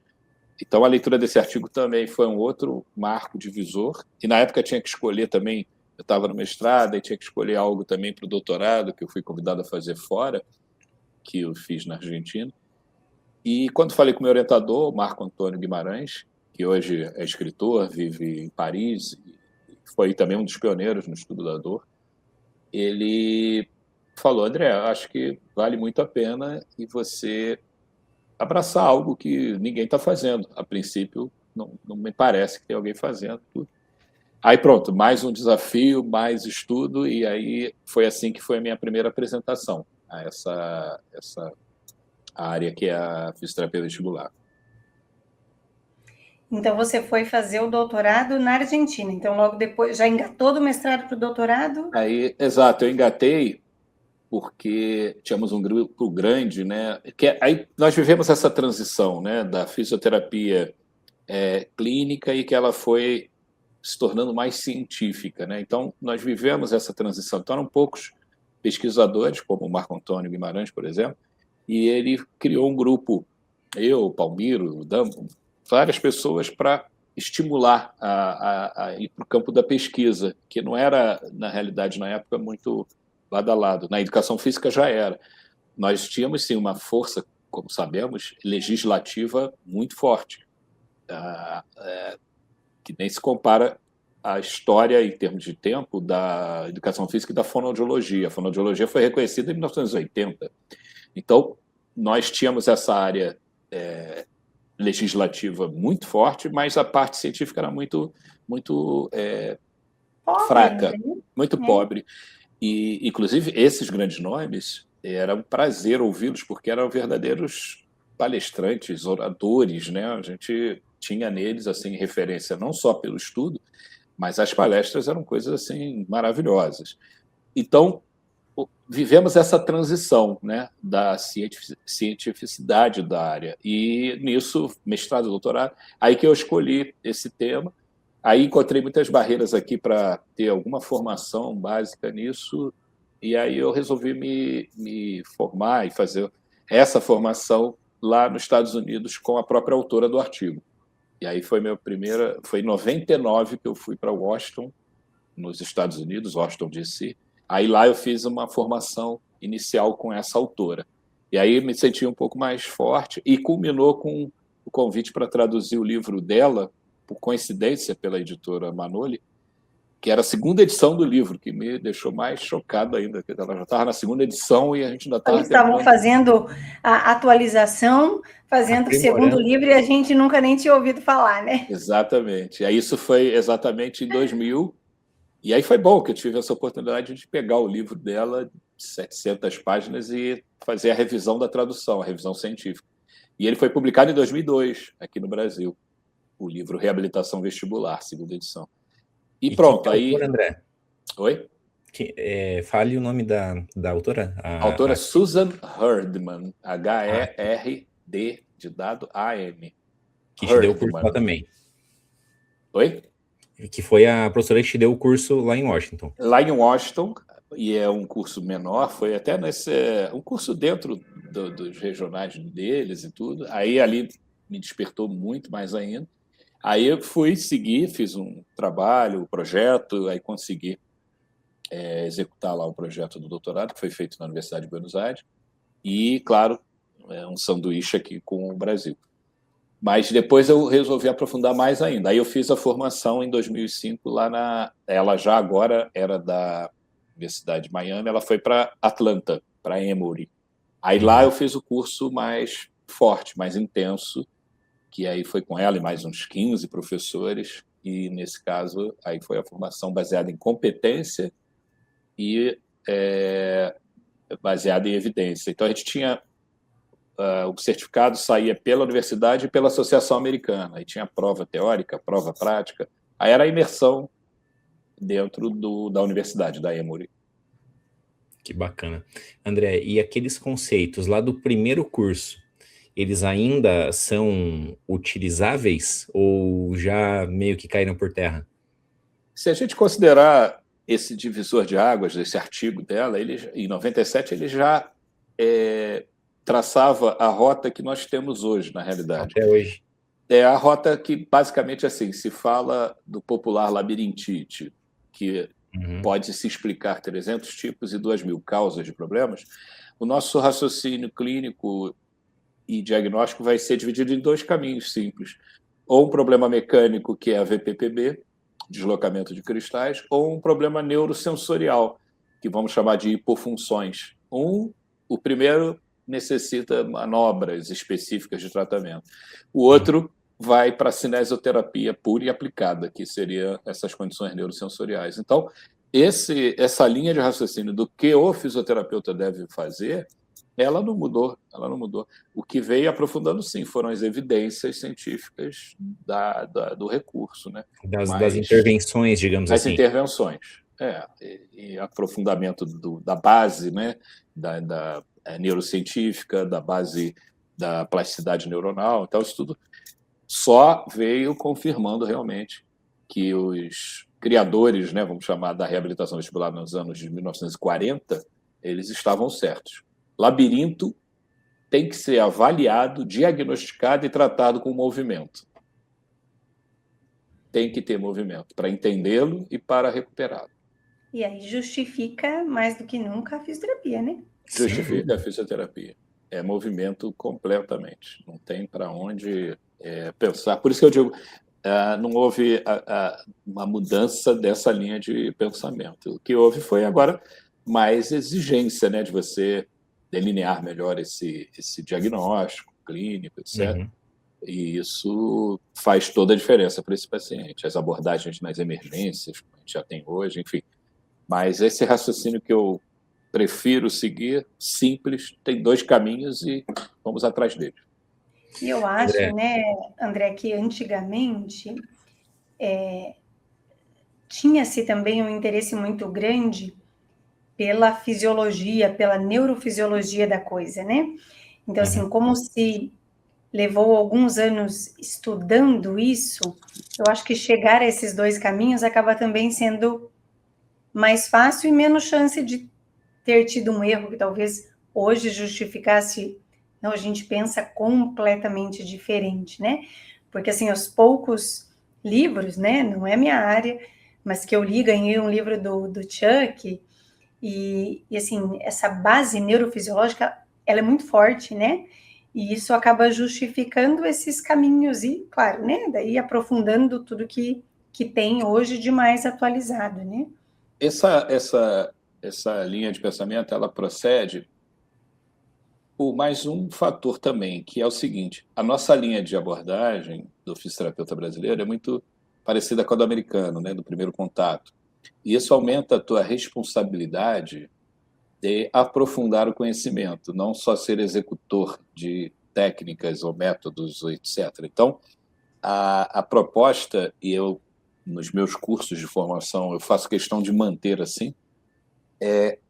Então, a leitura desse artigo também foi um outro marco divisor, e na época tinha que escolher também, eu estava no mestrado, e tinha que escolher algo também para o doutorado, que eu fui convidado a fazer fora, que eu fiz na Argentina. E quando falei com o meu orientador, Marco Antônio Guimarães, que hoje é escritor, vive em Paris, foi também um dos pioneiros no estudo da dor, ele falou: André, acho que vale muito a pena e você abraçar algo que ninguém está fazendo. A princípio, não me parece que tem alguém fazendo. Aí pronto, mais um desafio, mais estudo, e aí foi assim que foi a minha primeira apresentação a essa área que é a fisioterapia vestibular. Então, você foi fazer o doutorado na Argentina. Então, logo depois, já engatou do mestrado para o doutorado? Aí, exato, eu engatei porque tínhamos um grupo grande, né? Aí nós vivemos essa transição, né, da fisioterapia clínica, e que ela foi se tornando mais científica, né? Então, nós vivemos essa transição. Então, eram poucos pesquisadores, como o Marco Antônio Guimarães, por exemplo, e ele criou um grupo, eu, Palmiro, o Damo, várias pessoas para estimular a ir para o campo da pesquisa, que não era, na realidade, na época, muito lado a lado. Na educação física já era. Nós tínhamos, sim, uma força, como sabemos, legislativa muito forte, que nem se compara à história, em termos de tempo, da educação física e da fonoaudiologia. A fonoaudiologia foi reconhecida em 1980. Então, nós tínhamos essa área legislativa muito forte, mas a parte científica era muito fraca, muito pobre. E, inclusive, esses grandes nomes, era um prazer ouvi-los, porque eram verdadeiros palestrantes, oradores, né? A gente tinha neles assim referência não só pelo estudo, mas as palestras eram coisas assim maravilhosas. Então, vivemos essa transição, né, da cientificidade da área, e nisso, mestrado, doutorado, aí que eu escolhi esse tema. Aí encontrei muitas barreiras aqui para ter alguma formação básica nisso, e aí eu resolvi me formar e fazer essa formação lá nos Estados Unidos com a própria autora do artigo. E aí foi foi em 99 que eu fui para Washington, nos Estados Unidos, Washington, D.C. Aí lá eu fiz uma formação inicial com essa autora. E aí me senti um pouco mais forte, e culminou com o convite para traduzir o livro dela, por coincidência, pela editora Manoli, que era a segunda edição do livro, que me deixou mais chocado ainda, porque ela já estava na segunda edição e a gente ainda estava... Eles estavam fazendo a atualização, fazendo o segundo livro, e a gente nunca nem tinha ouvido falar, né? Exatamente. E aí isso foi exatamente em 2000, e aí foi bom que eu tive essa oportunidade de pegar o livro dela, 700 páginas, e fazer a revisão da tradução, a revisão científica. E ele foi publicado em 2002, aqui no Brasil, o livro Reabilitação Vestibular, segunda edição. E pronto, aí... Autora, André? Oi? Fale o nome da autora. A autora Susan Herdman, H-E-R-D, de dado A-M. Que te deu o curso lá também. Oi? Que foi a professora que te deu o curso lá em Washington. Lá em Washington, e é um curso menor, foi até um curso dentro dos regionais deles e tudo. Aí ali me despertou muito mais ainda. Aí eu fui seguir, fiz um trabalho, um projeto, aí consegui executar lá o projeto do doutorado, que foi feito na Universidade de Buenos Aires, e, claro, um sanduíche aqui com o Brasil. Mas depois eu resolvi aprofundar mais ainda. Aí eu fiz a formação em 2005 ela já agora era da Universidade de Miami, ela foi para Atlanta, para Emory. Aí lá eu fiz o curso mais forte, mais intenso, que aí foi com ela e mais uns 15 professores, e nesse caso aí foi a formação baseada em competência e baseada em evidência. Então a gente tinha o certificado saía pela universidade e pela Associação Americana, aí tinha prova teórica, prova prática, aí era a imersão dentro da universidade, da Emory. Que bacana. André, e aqueles conceitos lá do primeiro curso, eles ainda são utilizáveis ou já meio que caíram por terra? Se a gente considerar esse divisor de águas, esse artigo dela, em 97 ele já traçava a rota que nós temos hoje, na realidade. Até hoje. É a rota que, basicamente, assim, se fala do popular labirintite, que pode se explicar 300 tipos e 2.000 causas de problemas. O nosso raciocínio clínico e diagnóstico vai ser dividido em 2 caminhos simples. Ou um problema mecânico, que é a VPPB, deslocamento de cristais, ou um problema neurosensorial, que vamos chamar de hipofunções. O primeiro necessita manobras específicas de tratamento. O outro vai para a cinesioterapia pura e aplicada, que seria essas condições neurosensoriais. Então, essa linha de raciocínio do que o fisioterapeuta deve fazer, ela não mudou. O que veio aprofundando, sim, foram as evidências científicas do recurso, né? Das intervenções, digamos assim. As intervenções, e aprofundamento da base, né? da neurocientífica, da base da plasticidade neuronal. Então, isso tudo só veio confirmando realmente que os criadores, né, vamos chamar, da reabilitação vestibular nos anos de 1940, eles estavam certos. Labirinto tem que ser avaliado, diagnosticado e tratado com movimento. Tem que ter movimento para entendê-lo e para recuperá-lo. E aí justifica mais do que nunca a fisioterapia, né? Justifica a fisioterapia. É movimento completamente. Não tem para onde pensar. Por isso que eu digo, não houve uma mudança dessa linha de pensamento. O que houve foi agora mais exigência, né, de você delinear melhor esse diagnóstico clínico, etc. E isso faz toda a diferença para esse paciente. As abordagens nas emergências, que a gente já tem hoje, enfim. Mas esse raciocínio que eu prefiro seguir, simples, tem 2 caminhos e vamos atrás deles. E eu acho, André, que antigamente tinha-se também um interesse muito grande pela fisiologia, pela neurofisiologia da coisa, né? Então, assim, como se levou alguns anos estudando isso, eu acho que chegar a esses 2 caminhos acaba também sendo mais fácil e menos chance de ter tido um erro que talvez hoje justificasse. Não, a gente pensa completamente diferente, né? Porque, assim, aos poucos livros, né? Não é minha área, mas que eu li, ganhei um livro do Chuck, e, assim, essa base neurofisiológica, ela é muito forte, né? E isso acaba justificando esses caminhos e, claro, né? Daí aprofundando tudo que tem hoje de mais atualizado, né? Essa linha de pensamento, ela procede por mais um fator também, que é o seguinte: a nossa linha de abordagem do fisioterapeuta brasileiro é muito parecida com a do americano, né, do primeiro contato. E isso aumenta a tua responsabilidade de aprofundar o conhecimento, não só ser executor de técnicas ou métodos, etc. Então, a proposta, e eu, nos meus cursos de formação, eu faço questão de manter assim,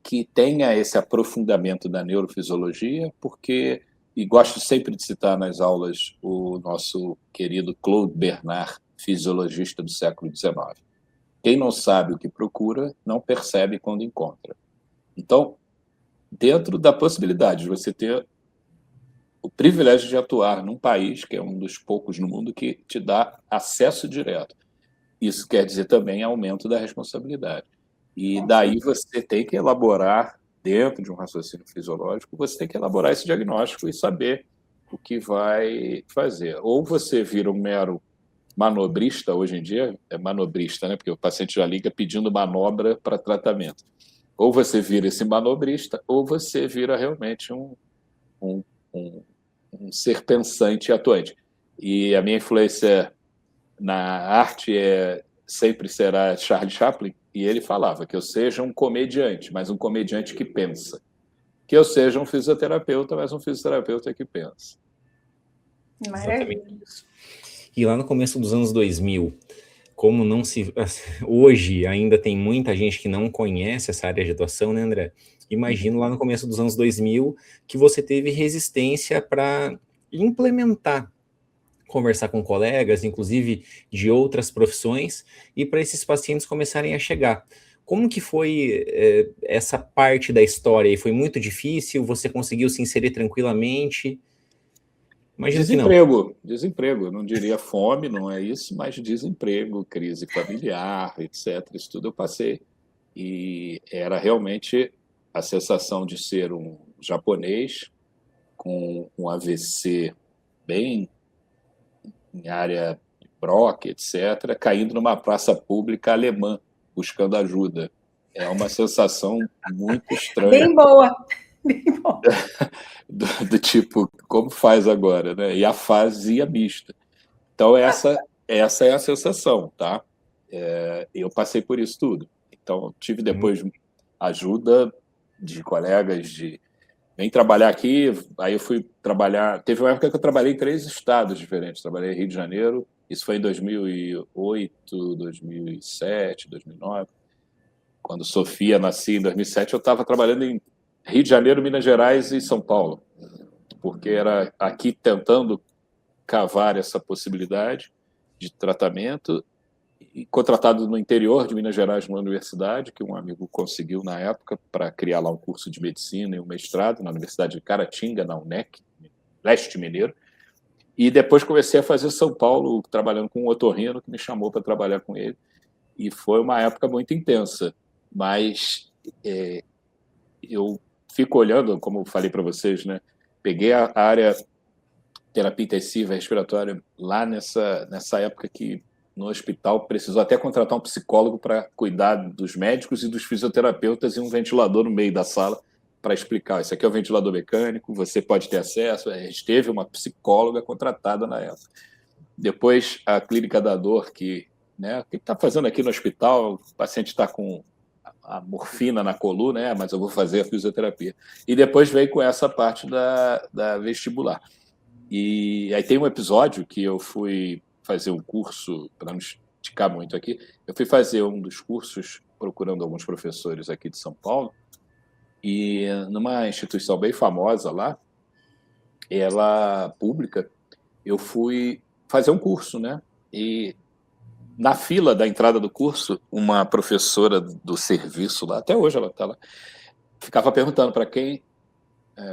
que tenha esse aprofundamento da neurofisiologia, porque, e gosto sempre de citar nas aulas o nosso querido Claude Bernard, fisiologista do século XIX. Quem não sabe o que procura, não percebe quando encontra. Então, dentro da possibilidade de você ter o privilégio de atuar num país, que é um dos poucos no mundo, que te dá acesso direto, isso quer dizer também aumento da responsabilidade. E daí você tem que elaborar, dentro de um raciocínio fisiológico, você tem que elaborar esse diagnóstico e saber o que vai fazer. Ou você vira um mero manobrista, hoje em dia é manobrista, né? Porque o paciente já liga pedindo manobra para tratamento. Ou você vira esse manobrista, ou você vira realmente um, um, um ser pensante e atuante. E a minha influência na arte sempre será Charlie Chaplin, e ele falava que eu seja um comediante, mas um comediante que pensa. Que eu seja um fisioterapeuta, mas um fisioterapeuta que pensa. Maravilha. E lá no começo dos anos 2000, como não se... Hoje ainda tem muita gente que não conhece essa área de atuação, né, André? Imagino lá no começo dos anos 2000 que você teve resistência para implementar, conversar com colegas, inclusive de outras profissões, e para esses pacientes começarem a chegar. Como que foi essa parte da história aí? Foi muito difícil? Você conseguiu se inserir tranquilamente? Imagino que não. Desemprego, não diria fome, não é isso, mas desemprego, crise familiar, etc. Isso tudo eu passei. E era realmente a sensação de ser um japonês com um AVC bem em área de Broca, etc., caindo numa praça pública alemã, buscando ajuda. É uma sensação muito estranha. Bem boa. Bem boa. Do tipo, como faz agora, né? E a fazia mista. Então, essa é a sensação, tá? Eu passei por isso tudo. Então, tive depois ajuda de colegas de vem trabalhar aqui, aí eu fui trabalhar... Teve uma época que eu trabalhei em 3 estados diferentes. Trabalhei em Rio de Janeiro, isso foi em 2008, 2007, 2009. Quando Sofia nascia em 2007, eu estava trabalhando em Rio de Janeiro, Minas Gerais e São Paulo, porque era aqui tentando cavar essa possibilidade de tratamento, e contratado no interior de Minas Gerais, numa universidade, que um amigo conseguiu na época para criar lá um curso de medicina e um mestrado na Universidade de Caratinga, na UNEC, leste mineiro. E depois comecei a fazer São Paulo, trabalhando com um otorrino que me chamou para trabalhar com ele. E foi uma época muito intensa. Mas eu fico olhando, como eu falei para vocês, né? Peguei a área terapia intensiva respiratória lá nessa época que no hospital precisou até contratar um psicólogo para cuidar dos médicos e dos fisioterapeutas e um ventilador no meio da sala para explicar. Isso aqui é um ventilador mecânico, você pode ter acesso. A gente teve uma psicóloga contratada na época. Depois, a clínica da dor, que, né, o que está fazendo aqui no hospital? O paciente está com a morfina na coluna, mas eu vou fazer a fisioterapia. E depois veio com essa parte da vestibular. E aí tem um episódio que eu fui fazer um curso, para não esticar muito aqui, eu fui fazer um dos cursos procurando alguns professores aqui de São Paulo, e numa instituição bem famosa lá, ela pública, eu fui fazer um curso, né? E na fila da entrada do curso, uma professora do serviço lá, até hoje ela está lá, ficava perguntando para quem,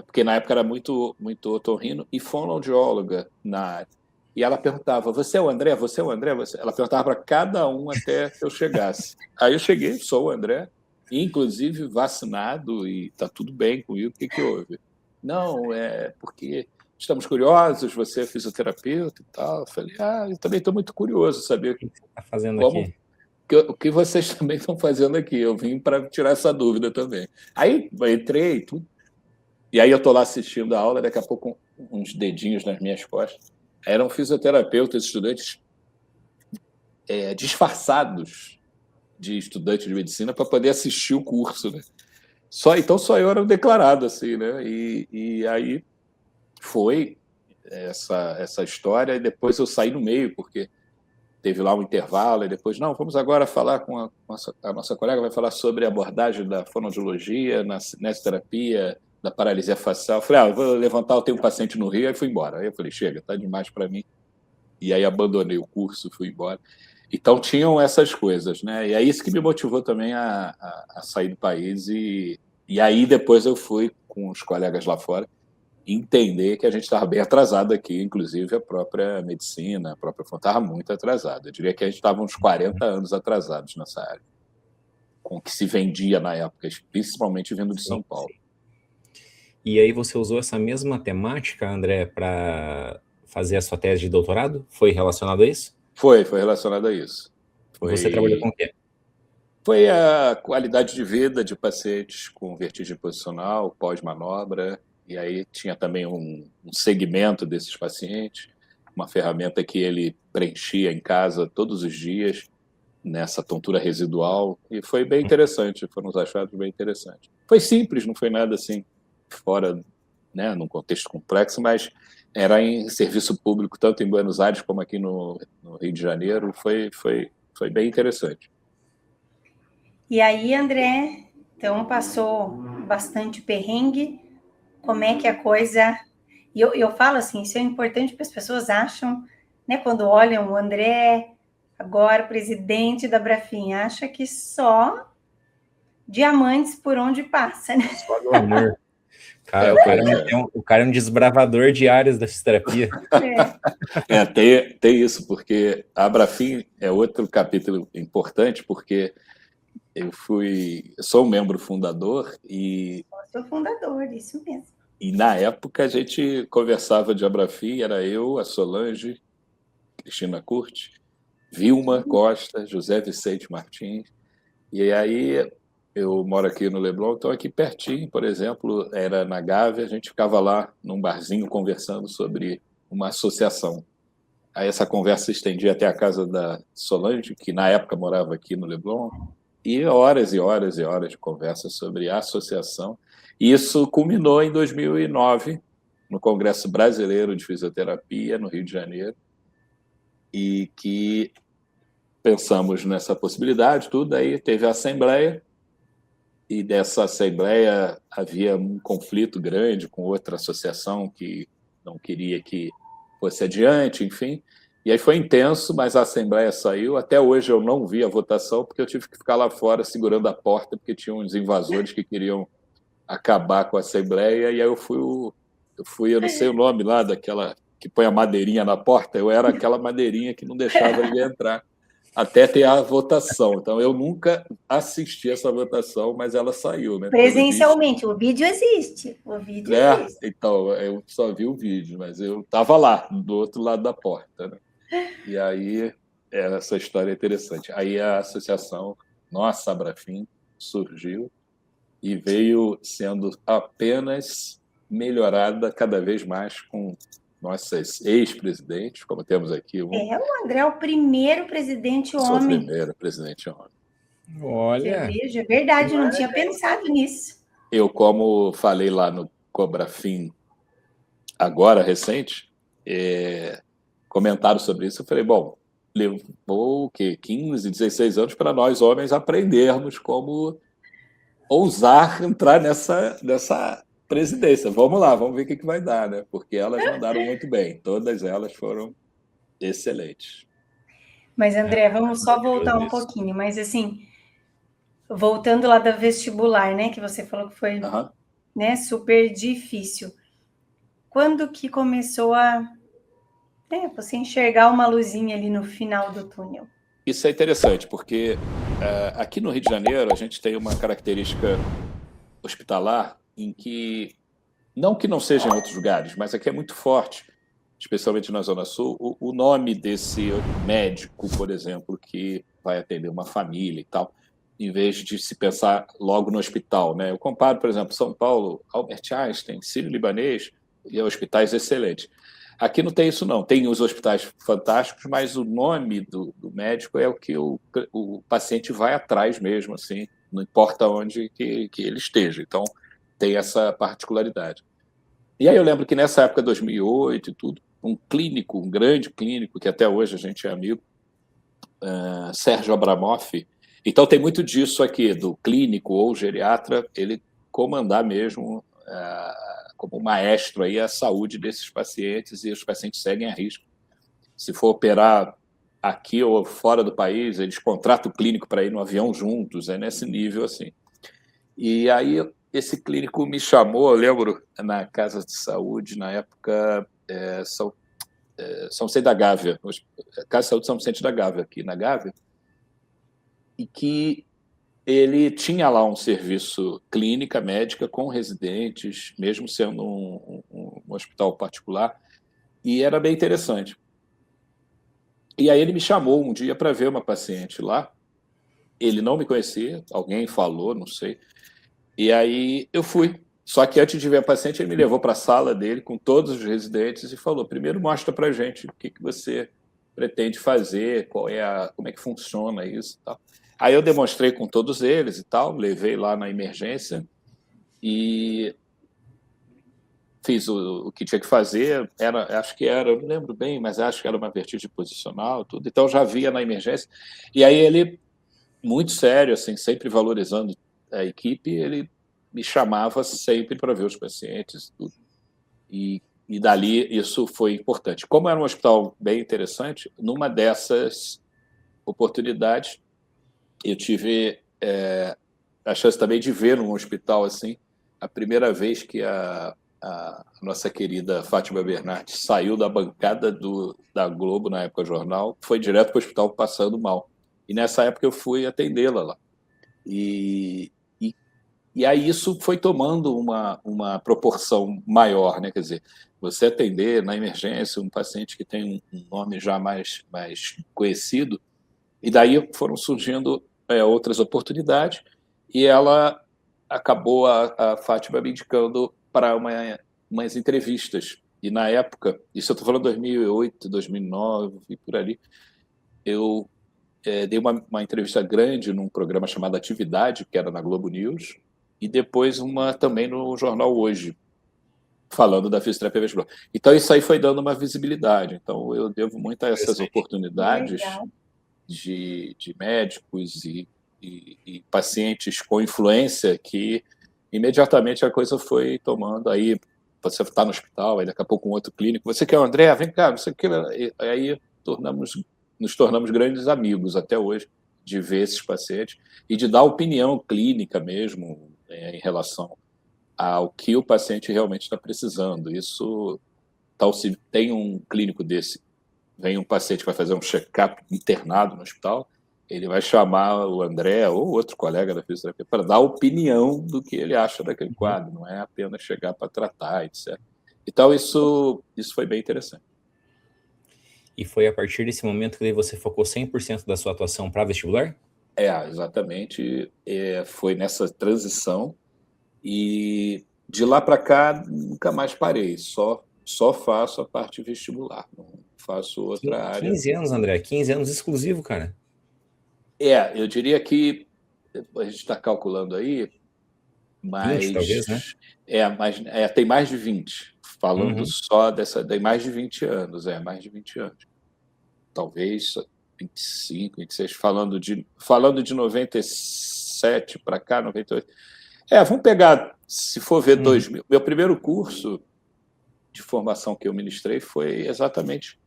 porque na época era muito otorrino e fonoaudióloga na área. E ela perguntava, você é o André? Você é o André? Ela perguntava para cada um até que eu chegasse. Aí eu cheguei, sou o André, inclusive vacinado, e está tudo bem comigo, o que houve? Não, é porque estamos curiosos, você é fisioterapeuta e tal. Eu falei, eu também estou muito curioso saber o que você está fazendo aqui. O que vocês também estão fazendo aqui. Eu vim para tirar essa dúvida também. Aí eu entrei e tudo. E aí eu estou lá assistindo a aula, daqui a pouco uns dedinhos nas minhas costas. Eram fisioterapeutas, estudantes disfarçados de estudantes de medicina para poder assistir o curso, né? Então só eu era um declarado, assim, né? E aí foi essa história, e depois eu saí no meio, porque teve lá um intervalo, e depois, não, vamos agora falar com a nossa colega, vai falar sobre a abordagem da fonoaudiologia, na cinesioterapia, da paralisia facial. Eu falei, eu vou levantar, eu tenho um paciente no Rio, aí fui embora. Aí eu falei, chega, tá demais para mim. E aí abandonei o curso, fui embora. Então tinham essas coisas, né? E é isso que me motivou também a sair do país. E aí depois eu fui com os colegas lá fora entender que a gente estava bem atrasado aqui, inclusive a própria medicina, a própria estava muito atrasada. Eu diria que a gente estava uns 40 anos atrasados nessa área, com o que se vendia na época, principalmente vindo de São Paulo. E aí você usou essa mesma temática, André, para fazer a sua tese de doutorado? Foi relacionado a isso? Foi relacionado a isso. Você trabalhou com o quê? Foi a qualidade de vida de pacientes com vertigem posicional, pós-manobra, e aí tinha também um segmento desses pacientes, uma ferramenta que ele preenchia em casa todos os dias, nessa tontura residual, e foi bem interessante, foram uns achados bem interessantes. Foi simples, não foi nada assim fora, né, num contexto complexo, mas era em serviço público, tanto em Buenos Aires como aqui no Rio de Janeiro, foi bem interessante. E aí, André, então passou bastante perrengue, como é que a coisa... E eu falo assim, isso é importante porque as pessoas acham, né, quando olham o André, agora presidente da Brafim, acha que só diamantes por onde passa, né? Só do amor. Cara, o cara é um desbravador de áreas da fisioterapia. Tem isso, porque a Brafim é outro capítulo importante, porque eu sou um membro fundador e... Sou fundador, isso mesmo. E na época a gente conversava de Abrafim, era eu, a Solange, Cristina Curti, Vilma Costa, José Vicente Martins. E aí eu moro aqui no Leblon, então aqui pertinho, por exemplo, era na Gávea, a gente ficava lá num barzinho conversando sobre uma associação. Aí essa conversa se estendia até a casa da Solange, que na época morava aqui no Leblon, e horas e horas e horas de conversa sobre a associação. E isso culminou em 2009, no Congresso Brasileiro de Fisioterapia, no Rio de Janeiro, e que pensamos nessa possibilidade, tudo, aí teve a Assembleia, e dessa Assembleia havia um conflito grande com outra associação que não queria que fosse adiante, enfim. E aí foi intenso, mas a Assembleia saiu. Até hoje eu não vi a votação, porque eu tive que ficar lá fora segurando a porta, porque tinham uns invasores que queriam acabar com a Assembleia. E aí eu não sei o nome lá, daquela que põe a madeirinha na porta, eu era aquela madeirinha que não deixava ele entrar, até ter a votação. Então, eu nunca assisti essa votação, mas ela saiu, né? Presencialmente, o vídeo existe. O vídeo existe. Então, eu só vi o vídeo, mas eu estava lá, do outro lado da porta, né? E aí, essa história é interessante. Aí a associação Nossa Abrafim surgiu e veio sendo apenas melhorada cada vez mais com nossas ex-presidentes, como temos aqui. O André é o primeiro presidente homem. Sou o primeiro presidente homem. Olha! Veja, é verdade, não tinha pensado nisso. Eu, como falei lá no Cobrafim, agora, recente, comentaram sobre isso, eu falei, bom, levou o quê? 15, 16 anos para nós, homens, aprendermos como ousar entrar nessa presidência. Vamos lá, vamos ver o que vai dar, né? Porque elas mandaram muito bem, todas elas foram excelentes. Mas, André, vamos só voltar um pouquinho, mas assim, voltando lá da vestibular, né, que você falou que foi né, super difícil. Quando que começou a você enxergar uma luzinha ali no final do túnel? Isso é interessante, porque aqui no Rio de Janeiro a gente tem uma característica hospitalar em que, não que não seja em outros lugares, mas aqui é muito forte, especialmente na Zona Sul, o nome desse médico, por exemplo, que vai atender uma família e tal, em vez de se pensar logo no hospital, né? Eu comparo, por exemplo, São Paulo, Albert Einstein, Sírio-Libanês, e hospitais excelentes. Aqui não tem isso, não. Tem os hospitais fantásticos, mas o nome do médico é o que o paciente vai atrás mesmo, assim, não importa onde que ele esteja. Então, tem essa particularidade. E aí eu lembro que nessa época, 2008 e tudo, um grande clínico, que até hoje a gente é amigo, Sérgio Abramoff. Então, tem muito disso aqui, do clínico ou geriatra, ele comandar mesmo como maestro aí a saúde desses pacientes, e os pacientes seguem a risco. Se for operar aqui ou fora do país, eles contratam o clínico para ir no avião juntos, é nesse nível assim. E aí esse clínico me chamou, eu lembro, na Casa de Saúde, na época, São Vicente da Gávea, Casa de Saúde São Vicente da Gávea, aqui na Gávea, e que ele tinha lá um serviço clínica médica com residentes, mesmo sendo um hospital particular, e era bem interessante. E aí ele me chamou um dia para ver uma paciente lá. Ele não me conhecia, alguém falou, não sei. E aí eu fui. Só que antes de ver a paciente, ele me levou para a sala dele com todos os residentes e falou: primeiro mostra para a gente o que você pretende fazer, como é que funciona isso e tal. Aí eu demonstrei com todos eles e tal, levei lá na emergência e fiz o que tinha que fazer. Acho que era, eu não lembro bem, mas acho que era uma vertigem posicional, tudo. Então já via na emergência. E aí ele, muito sério, assim, sempre valorizando a equipe, ele me chamava sempre para ver os pacientes, tudo. E dali isso foi importante. Como era um hospital bem interessante, numa dessas oportunidades eu tive a chance também de ver num hospital assim a primeira vez que a nossa querida Fátima Bernardes saiu da bancada da Globo, na época jornal, foi direto para o hospital passando mal. E nessa época eu fui atendê-la lá. E aí isso foi tomando uma proporção maior, né? Quer dizer, você atender na emergência um paciente que tem um nome já mais conhecido, e daí foram surgindo outras oportunidades, e ela acabou, a Fátima, me indicando para umas entrevistas. E na época, isso eu estou falando 2008, 2009, e por ali, eu dei uma entrevista grande num programa chamado Atividade, que era na Globo News, e depois uma também no Jornal Hoje, falando da fisioterapia vestibular. Então, isso aí foi dando uma visibilidade. Então, eu devo muito a essas oportunidades de médicos e pacientes com influência que imediatamente a coisa foi tomando. Aí você está no hospital, aí daqui a pouco um outro clínico, você quer o André? Vem cá, não sei o que. Aí nos tornamos grandes amigos até hoje, de ver esses pacientes e de dar opinião clínica mesmo em relação ao que o paciente realmente está precisando. Isso, tal, se tem um clínico desse, vem um paciente que vai fazer um check-up internado no hospital, ele vai chamar o André ou outro colega da fisioterapia para dar opinião do que ele acha daquele quadro, não é apenas chegar para tratar, etc. Então, isso foi bem interessante. E foi a partir desse momento que você focou 100% da sua atuação para vestibular? Exatamente. Foi nessa transição. E de lá para cá, nunca mais parei. Só faço a parte vestibular. Não faço outra área. 15 anos, André. 15 anos exclusivo, cara. Eu diria que a gente está calculando aí, mas 20, talvez, né? Tem mais de 20. Falando só tem mais de 20 anos, mais de 20 anos. Talvez 25, 26, falando de 97 para cá, 98. Vamos pegar, se for ver 2000. Meu primeiro curso de formação que eu ministrei foi exatamente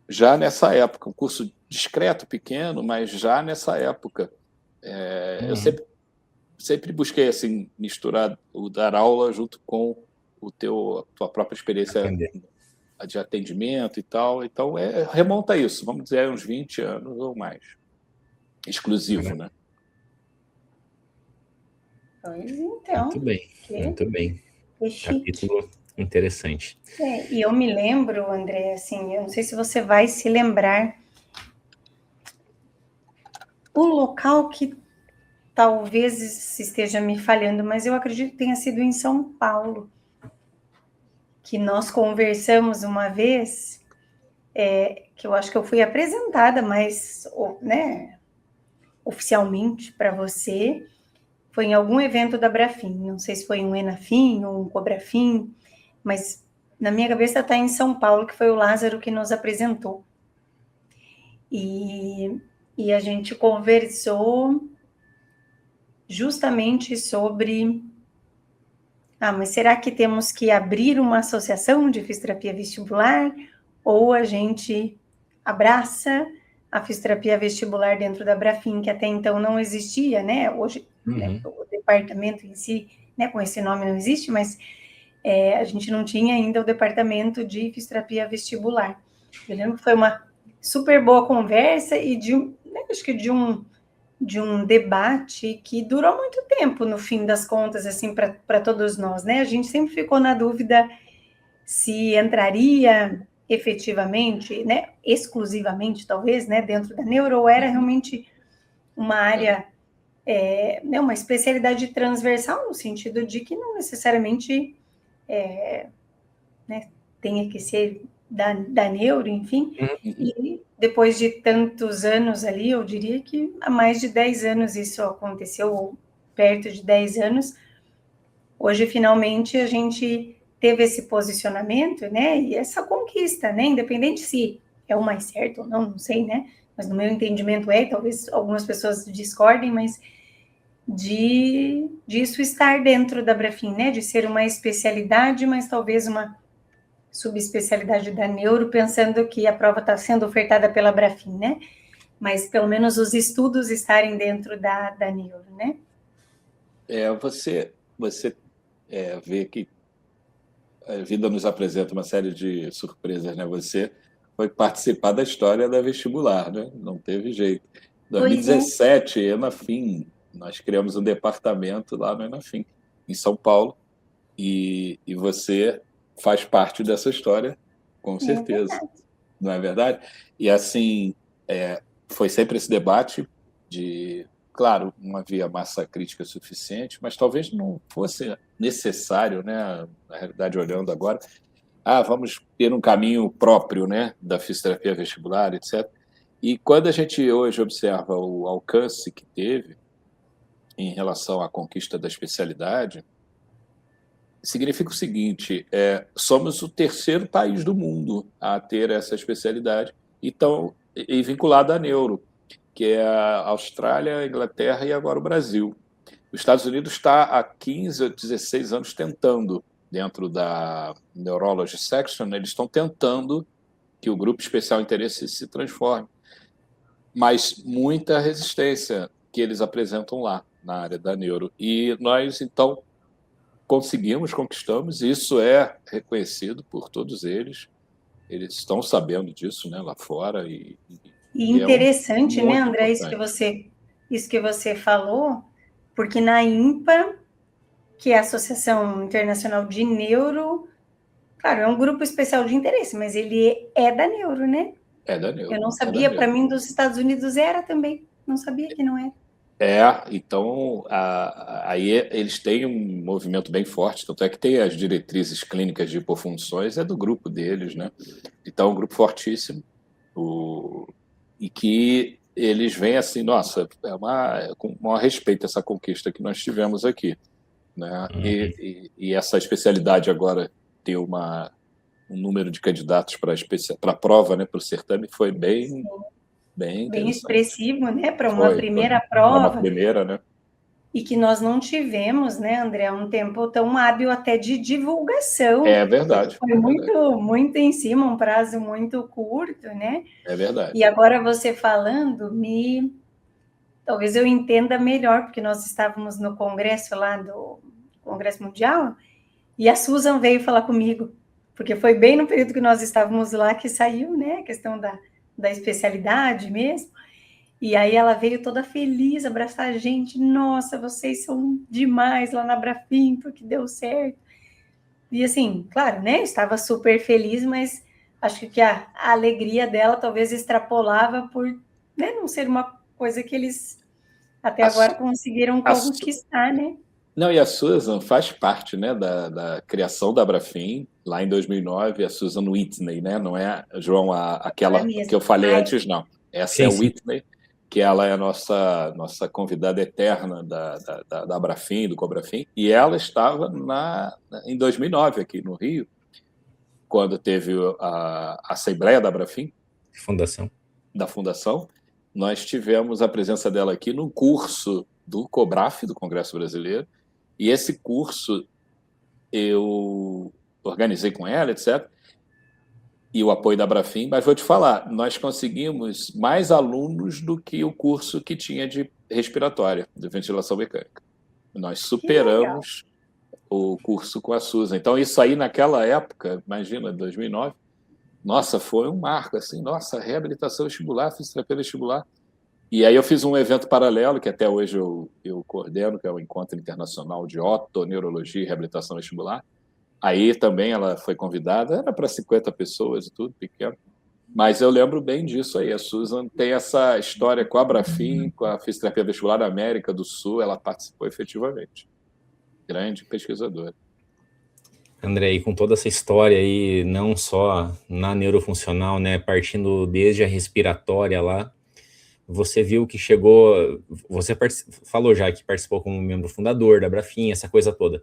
já nessa época, um curso discreto, pequeno, mas já nessa época. Eu sempre busquei assim misturar o dar aula junto com a tua própria experiência de atendimento e tal. Então, remonta a isso, vamos dizer, uns 20 anos ou mais. Exclusivo, né? Pois então. Muito bem. Capítulo interessante. E eu me lembro, André, assim, eu não sei se você vai se lembrar, o local que talvez esteja me falhando, mas eu acredito que tenha sido em São Paulo, que nós conversamos uma vez, que eu acho que eu fui apresentada, mas, né, oficialmente para você, foi em algum evento da Brafim, não sei se foi um Enafim ou um Cobrafim, mas na minha cabeça está em São Paulo, que foi o Lázaro que nos apresentou. E a gente conversou justamente sobre... mas será que temos que abrir uma associação de fisioterapia vestibular? Ou a gente abraça a fisioterapia vestibular dentro da Brafim, que até então não existia, né? Hoje, né, o departamento em si, né, com esse nome não existe, mas a gente não tinha ainda o departamento de fisioterapia vestibular. Eu lembro que foi uma super boa conversa e acho que de um de um debate que durou muito tempo, no fim das contas, assim, para todos nós, né? A gente sempre ficou na dúvida se entraria efetivamente, né, exclusivamente, talvez, né, dentro da neuro, ou era realmente uma área, né, uma especialidade transversal, no sentido de que não necessariamente né, tenha que ser da neuro, enfim. E depois de tantos anos ali, eu diria que há mais de 10 anos isso aconteceu, ou perto de 10 anos, hoje finalmente a gente teve esse posicionamento, né, e essa conquista, né, independente se é o mais certo ou não, não sei, né, mas no meu entendimento talvez algumas pessoas discordem, mas disso estar dentro da Brafim, né, de ser uma especialidade, mas talvez uma subespecialidade da neuro, pensando que a prova está sendo ofertada pela Brafim, né, mas pelo menos os estudos estarem dentro da neuro, né. Você vê que a vida nos apresenta uma série de surpresas, né? Você foi participar da história da vestibular, né? Não teve jeito. Em 2017, Enafim, nós criamos um departamento lá no Enafim, em São Paulo, e você faz parte dessa história, com certeza. Não é verdade? E assim, foi sempre esse debate de... Claro, não havia massa crítica suficiente, mas talvez não fosse necessário, né? Na realidade, olhando agora, vamos ter um caminho próprio, né, da fisioterapia vestibular, etc. E quando a gente hoje observa o alcance que teve em relação à conquista da especialidade, significa o seguinte: somos o terceiro país do mundo a ter essa especialidade, e vinculado à neuro, que é a Austrália, a Inglaterra e agora o Brasil. Os Estados Unidos está há 15 ou 16 anos tentando, dentro da Neurology Section, eles estão tentando que o grupo especial interesse se transforme, mas muita resistência que eles apresentam lá, na área da neuro. E nós, então, conquistamos, isso é reconhecido por todos eles estão sabendo disso, né, lá fora. E interessante, né, André, isso que você falou, porque na INPA, que é a Associação Internacional de Neuro, claro, é um grupo especial de interesse, mas ele é da neuro, né? É da neuro. Eu não sabia, para mim, dos Estados Unidos era também, não sabia que não era. Então, aí eles têm um movimento bem forte, tanto é que tem as diretrizes clínicas de hipofunções, é do grupo deles, né? Então, é um grupo fortíssimo, e que eles veem assim, nossa, com maior respeito essa conquista que nós tivemos aqui, né? E essa especialidade agora ter um número de candidatos para a prova, né, para o certame, foi bem expressivo, né, para uma primeira prova. Para uma primeira, né? E que nós não tivemos, né, André, um tempo tão hábil até de divulgação. É verdade. Foi muito em cima, um prazo muito curto, né? É verdade. E agora você falando, talvez eu entenda melhor, porque nós estávamos no congresso lá do Congresso Mundial, e a Susan veio falar comigo, porque foi bem no período que nós estávamos lá que saiu, né, a questão da especialidade mesmo. E aí ela veio toda feliz, abraçar a gente. Nossa, vocês são demais lá na Brafim, porque deu certo. E assim, claro, né? Estava super feliz, mas acho que a alegria dela talvez extrapolava por, né, não ser uma coisa que eles até agora conseguiram conquistar, né? Não, e a Susan faz parte, né, da criação da Brafim, lá em 2009, a Susan Whitney, né? Não é, João, aquela que eu falei antes, não. Essa é a Whitney, que ela é a nossa convidada eterna da Brafim, do Cobrafim, e ela estava em 2009 aqui no Rio, quando teve a Assembleia da Brafim, da Fundação, nós tivemos a presença dela aqui no curso do COBRAF, do Congresso Brasileiro, e esse curso eu organizei com ela, etc., e o apoio da Brafim, mas vou te falar, nós conseguimos mais alunos do que o curso que tinha de respiratória, de ventilação mecânica. Nós superamos o curso com a Susan. Então, isso aí naquela época, imagina, 2009, nossa, foi um marco, assim, nossa, reabilitação vestibular, fisioterapia vestibular. E aí eu fiz um evento paralelo, que até hoje eu coordeno, que é o Encontro Internacional de Otoneurologia e Reabilitação Vestibular. Aí também ela foi convidada, era para 50 pessoas e tudo, pequeno. Mas eu lembro bem disso aí. A Susan tem essa história com a Abrafin, com a Fisioterapia Vestibular da América do Sul, ela participou efetivamente. Grande pesquisadora. André, e com toda essa história aí, não só na neurofuncional, né, partindo desde a respiratória lá, você viu que chegou, você falou já que participou como membro fundador da Abrafin, essa coisa toda.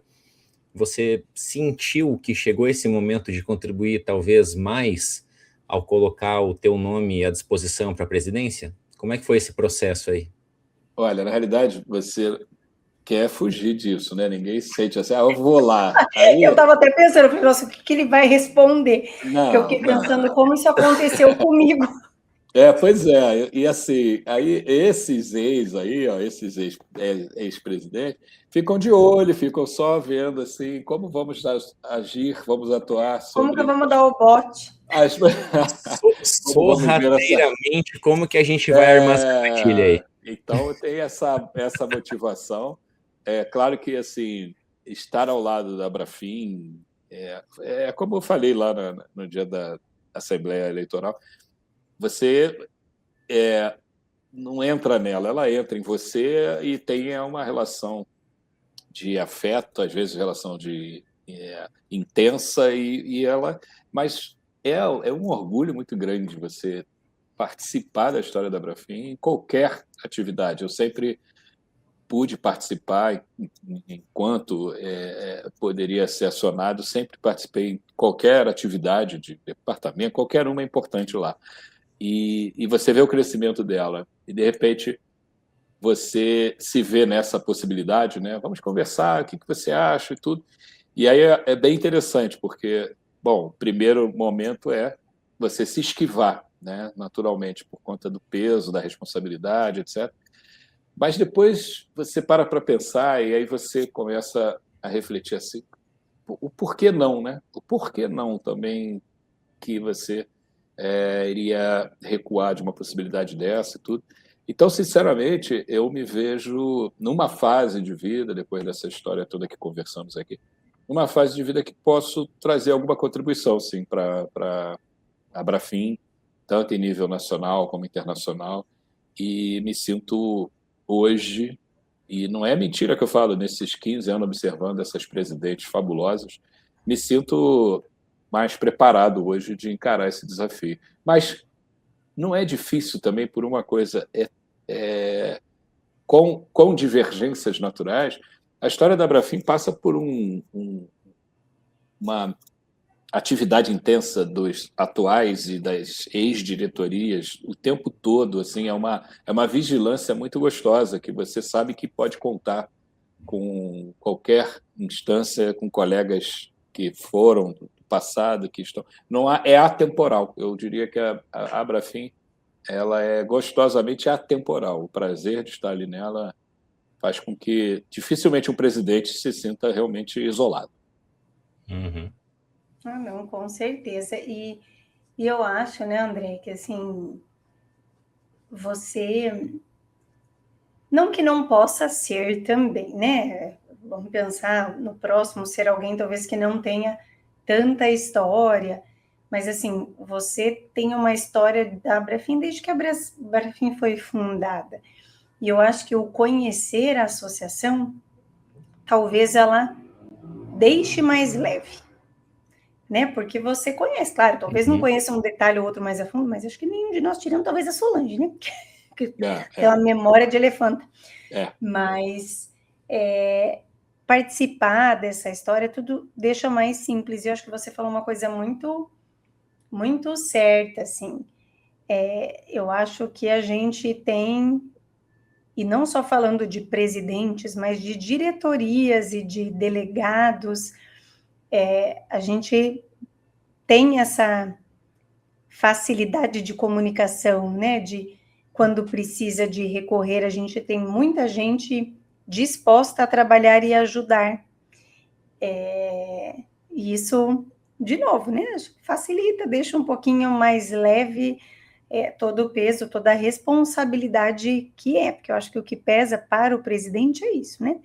Você sentiu que chegou esse momento de contribuir talvez mais ao colocar o teu nome à disposição para a presidência? Como é que foi esse processo aí? Olha, na realidade, você quer fugir disso, né? Ninguém sente assim, eu vou lá. Aí... Eu estava até pensando, eu falei, nossa, o que ele vai responder? Porque eu fiquei pensando como isso aconteceu comigo. Pois é, e assim, aí esses ex aí, ó, esses ex-presidentes, ficam de olho, ficam só vendo assim, como vamos agir, vamos atuar sobre... Como que vamos dar o bote? Sorrateiramente, como que a gente vai armar essa armadilha aí? Então, tem essa motivação. É claro que, assim, estar ao lado da Abrafin, como eu falei lá no dia da Assembleia Eleitoral, você não entra nela, ela entra em você e tem uma relação de afeto, às vezes relação de intensa, e ela... Mas é um orgulho muito grande você participar da história da Abrafin em qualquer atividade. Eu sempre pude participar enquanto poderia ser acionado, sempre participei em qualquer atividade de departamento, qualquer uma é importante lá. E você vê o crescimento dela, e de repente você se vê nessa possibilidade, né? Vamos conversar, o que você acha e tudo. E aí é bem interessante, porque, bom, o primeiro momento é você se esquivar, né? Naturalmente, por conta do peso, da responsabilidade, etc. Mas depois você para pensar e aí você começa a refletir assim, o porquê não, né? O porquê não também que você iria recuar de uma possibilidade dessa e tudo. Então, sinceramente, eu me vejo numa fase de vida, depois dessa história toda que conversamos aqui, numa fase de vida que posso trazer alguma contribuição, sim, para a Abrafin, tanto em nível nacional como internacional, e me sinto hoje, e não é mentira que eu falo, nesses 15 anos observando essas presidentes fabulosas, me sinto mais preparado hoje de encarar esse desafio. Mas não é difícil também por uma coisa, com divergências naturais, a história da Abrafin passa por uma atividade intensa dos atuais e das ex-diretorias o tempo todo, assim, é uma vigilância muito gostosa, que você sabe que pode contar com qualquer instância, com colegas que foram do passado, que estão... Não é atemporal. Eu diria que a Abrafin, ela é gostosamente atemporal. O prazer de estar ali nela faz com que dificilmente um presidente se sinta realmente isolado. Uhum. Ah, não, com certeza. E eu acho, né, André, que assim, você... Não que não possa ser também, né? Vamos pensar no próximo ser alguém talvez que não tenha tanta história, mas assim, você tem uma história da Abrafin desde que a Abrafin foi fundada. E eu acho que o conhecer a associação, talvez ela deixe mais leve, né? Porque você conhece, claro, talvez não conheça um detalhe ou outro mais a fundo, mas acho que nenhum de nós tiramos, talvez a Solange, né? Tem uma memória de elefante. Mas participar dessa história, tudo deixa mais simples. E eu acho que você falou uma coisa muito, muito certa, assim. Eu acho que a gente tem, e não só falando de presidentes, mas de diretorias e de delegados, a gente tem essa facilidade de comunicação, né? De quando precisa de recorrer, a gente tem muita gente disposta a trabalhar e ajudar. E isso, de novo, né? Facilita, deixa um pouquinho mais leve todo o peso, toda a responsabilidade que porque eu acho que o que pesa para o presidente é isso, né?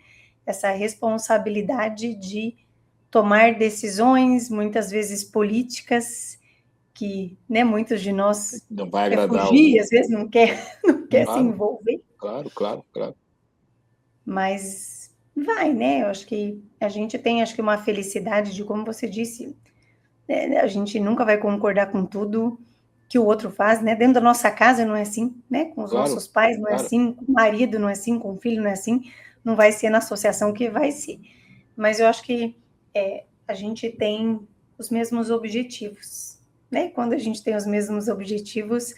Essa responsabilidade de tomar decisões, muitas vezes políticas, que, né, muitos de nós Não vai quer agradar fugir, às vezes não quer se Claro, envolver, claro. mas vai, né? Eu acho que a gente tem, acho que uma felicidade de, como você disse, a gente nunca vai concordar com tudo que o outro faz, né? Dentro da nossa casa não é assim, né? Com os Claro, nossos pais não é claro. assim, com o marido não é assim, com o filho não é assim, não vai ser na associação que vai ser. Mas eu acho que a gente tem os mesmos objetivos, né? Quando a gente tem os mesmos objetivos,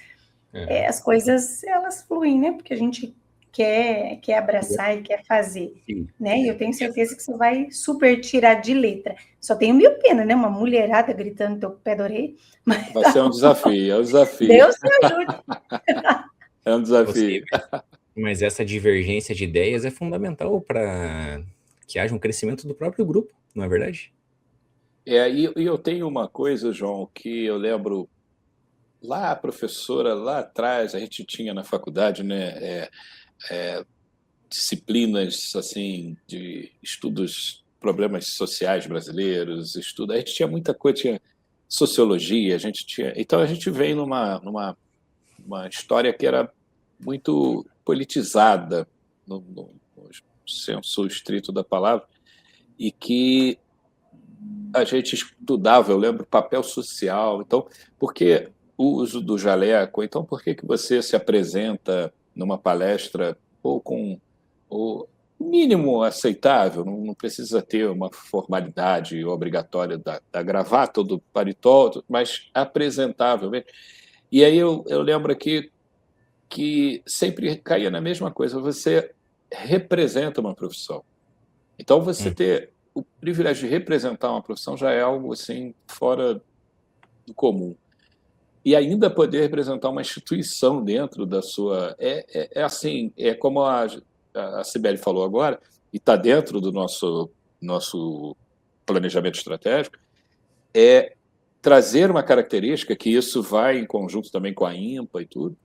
as coisas, elas fluem, né? Porque a gente quer abraçar e quer fazer, Sim. né? E eu tenho certeza que você vai super tirar de letra. Só tenho mil pena, né? Uma mulherada gritando no teu pé da orelha. Mas Vai ser um desafio, é um desafio. Deus me ajude. É um desafio. Mas essa divergência de ideias é fundamental para que haja um crescimento do próprio grupo, não é verdade? E eu tenho uma coisa, João, que eu lembro lá, a professora, lá atrás, a gente tinha na faculdade, né, disciplinas assim de estudos, problemas sociais brasileiros, a gente tinha muita coisa, tinha sociologia, a gente tinha. Então a gente veio numa história que era muito politizada, no senso estrito da palavra, e que a gente estudava, eu lembro, papel social. Então, por que o uso do jaleco? Então, por que você se apresenta numa palestra ou com o mínimo aceitável? Não precisa ter uma formalidade obrigatória da gravata ou do paletó, mas apresentável. E aí eu lembro aqui que sempre caía na mesma coisa, você representa uma profissão. Então, você ter o privilégio de representar uma profissão já é algo assim fora do comum. E ainda poder representar uma instituição dentro da sua... assim, é como a Cibele falou agora, e está dentro do nosso planejamento estratégico, é trazer uma característica, que isso vai em conjunto também com a IMPA e tudo,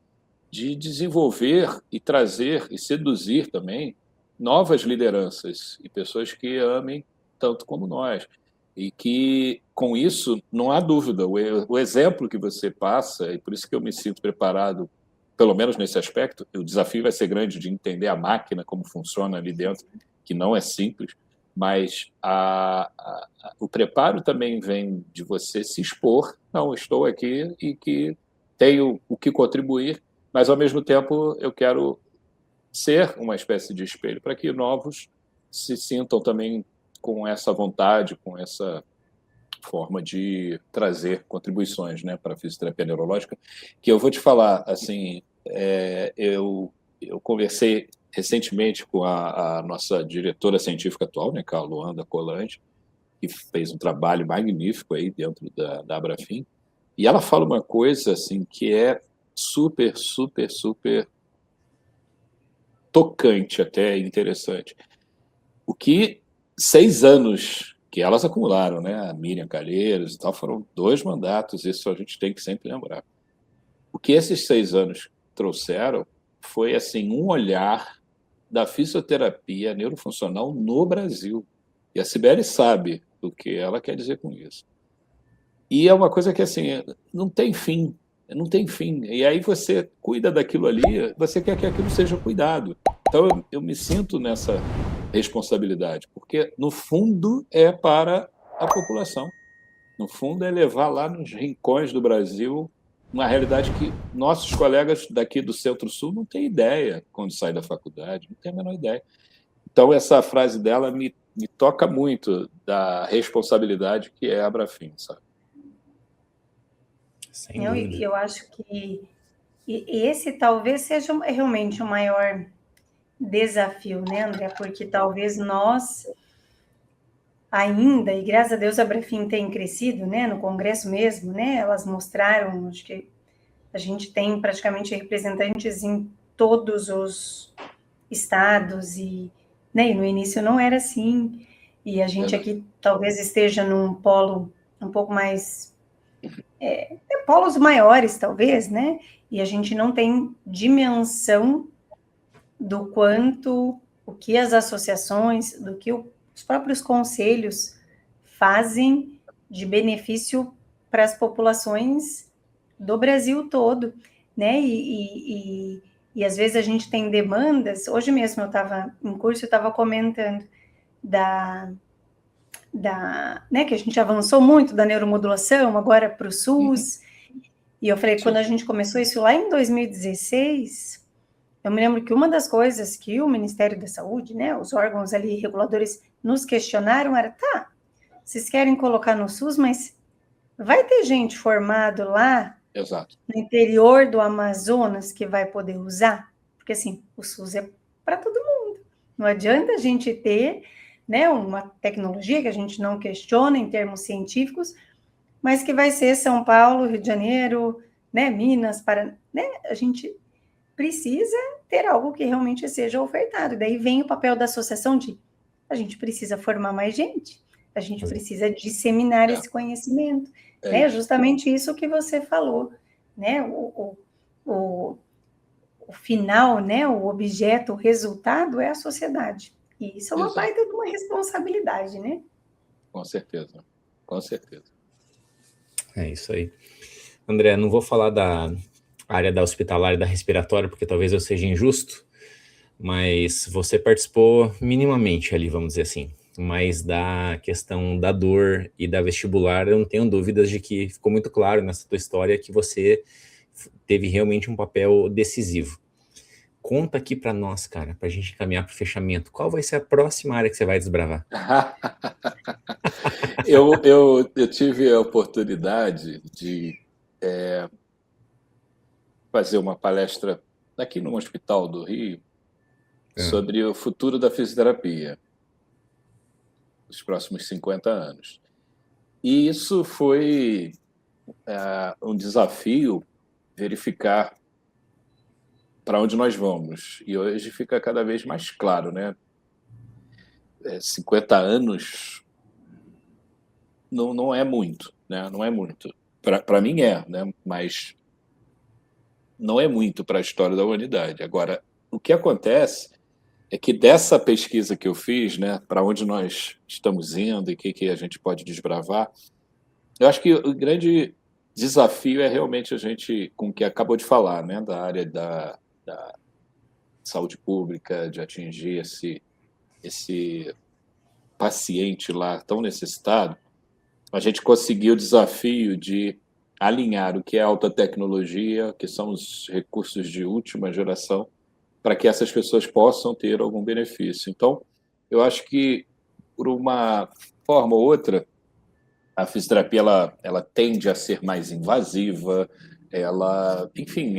de desenvolver e trazer e seduzir também novas lideranças e pessoas que amem tanto como nós. E que, com isso, não há dúvida, o exemplo que você passa, e por isso que eu me sinto preparado, pelo menos nesse aspecto, o desafio vai ser grande de entender a máquina, como funciona ali dentro, que não é simples, mas o preparo também vem de você se expor, não, estou aqui e que tenho o que contribuir, mas, ao mesmo tempo, eu quero ser uma espécie de espelho para que novos se sintam também com essa vontade, com essa forma de trazer contribuições, né, para a fisioterapia neurológica, que eu vou te falar, assim, eu conversei recentemente com a nossa diretora científica atual, né, que é a Luanda Colante, que fez um trabalho magnífico aí dentro da Abrafim, e ela fala uma coisa assim que é super tocante, até interessante. O que 6 anos que elas acumularam, né? A Miriam Calheiros e tal, foram 2 mandatos, isso a gente tem que sempre lembrar. O que esses 6 anos trouxeram foi assim um olhar da fisioterapia neurofuncional no Brasil. E a Cibele sabe o que ela quer dizer com isso. E é uma coisa que assim não tem fim, não tem fim. E aí você cuida daquilo ali, você quer que aquilo seja cuidado. Então eu me sinto nessa responsabilidade, porque no fundo é para a população. No fundo é levar lá nos rincões do Brasil uma realidade que nossos colegas daqui do Centro-Sul não têm ideia quando saem da faculdade, não têm a menor ideia. Então essa frase dela me toca muito da responsabilidade que é a Abrafim, sabe? Sem dúvida. Eu acho que esse talvez seja realmente o maior desafio, né, André? Porque talvez nós ainda, e graças a Deus a Abrafim tem crescido, né, no Congresso mesmo, né, elas mostraram, acho que a gente tem praticamente representantes em todos os estados, né, e no início não era assim, e a gente aqui talvez esteja num polo um pouco mais polos maiores, talvez, né? E a gente não tem dimensão do quanto o que as associações, do que os próprios conselhos fazem de benefício para as populações do Brasil todo, né? E às vezes a gente tem demandas. Hoje mesmo eu estava em curso, eu estava comentando né, que a gente avançou muito da neuromodulação agora para o SUS. E eu falei, quando a gente começou isso lá em 2016, eu me lembro que uma das coisas que o Ministério da Saúde, né, os órgãos ali reguladores nos questionaram era, vocês querem colocar no SUS, mas vai ter gente formado lá Exato. no interior do Amazonas que vai poder usar? Porque assim, o SUS é para todo mundo. Não adianta a gente ter, né, uma tecnologia que a gente não questiona em termos científicos, mas que vai ser São Paulo, Rio de Janeiro, né, Minas, Paraná, né? A gente precisa ter algo que realmente seja ofertado. Daí vem o papel da associação de a gente precisa formar mais gente, a gente precisa disseminar esse conhecimento. Né? Justamente isso que você falou, né? O final, né? O objeto, o resultado é a sociedade. E isso é uma baita de uma responsabilidade, né? Com certeza, com certeza. É isso aí. André, não vou falar da área da hospitalar e da respiratória, porque talvez eu seja injusto, mas você participou minimamente ali, vamos dizer assim. Mas da questão da dor e da vestibular, eu não tenho dúvidas de que ficou muito claro nessa tua história que você teve realmente um papel decisivo. Conta aqui para nós, cara, para a gente caminhar para o fechamento. Qual vai ser a próxima área que você vai desbravar? Eu tive a oportunidade de fazer uma palestra aqui no Hospital do Rio sobre o futuro da fisioterapia, os próximos 50 anos. E isso foi um desafio verificar para onde nós vamos. E hoje fica cada vez mais claro, né? 50 anos não é muito, né? Não é muito. Para mim né? Mas não é muito para a história da humanidade. Agora, o que acontece é que dessa pesquisa que eu fiz, né, para onde nós estamos indo e o que a gente pode desbravar, eu acho que o grande desafio é realmente a gente, com o que acabou de falar, né, da área da saúde pública, de atingir esse paciente lá tão necessitado. A gente conseguiu o desafio de alinhar o que é alta tecnologia, que são os recursos de última geração, para que essas pessoas possam ter algum benefício. Então, eu acho que, por uma forma ou outra, a fisioterapia ela tende a ser mais invasiva, enfim,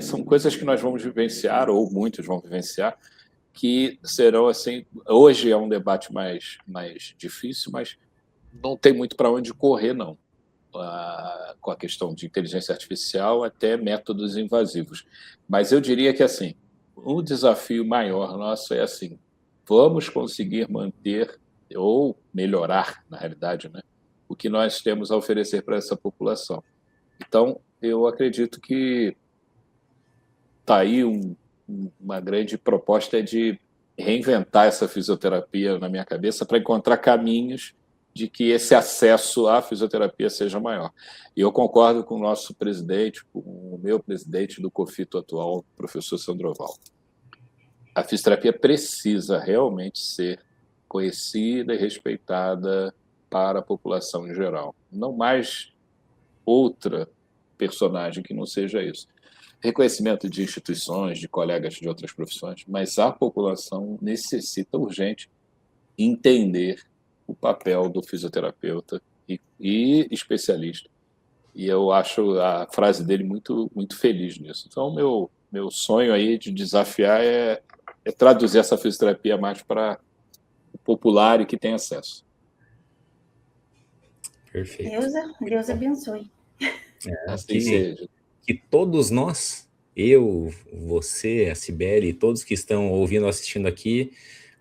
são coisas que nós vamos vivenciar, ou muitos vão vivenciar, que serão, assim, hoje é um debate mais difícil, mas não tem muito para onde correr, não, com a questão de inteligência artificial até métodos invasivos. Mas eu diria que, assim, um desafio maior nosso é assim, vamos conseguir manter ou melhorar, na realidade, né, o que nós temos a oferecer para essa população. Então, eu acredito que está aí uma grande proposta de reinventar essa fisioterapia na minha cabeça para encontrar caminhos de que esse acesso à fisioterapia seja maior. E eu concordo com o nosso presidente, com o meu presidente do COFITO atual, o professor Sandroval. A fisioterapia precisa realmente ser conhecida e respeitada para a população em geral. Não mais outra personagem que não seja isso. Reconhecimento de instituições, de colegas de outras profissões, mas a população necessita urgente entender o papel do fisioterapeuta e especialista. E eu acho a frase dele muito, muito feliz nisso. Então, meu sonho aí de desafiar é traduzir essa fisioterapia mais para o popular e que tem acesso. Perfeito. Deus abençoe. Assim seja. Que todos nós, eu, você, a Cibele, todos que estão ouvindo ou assistindo aqui,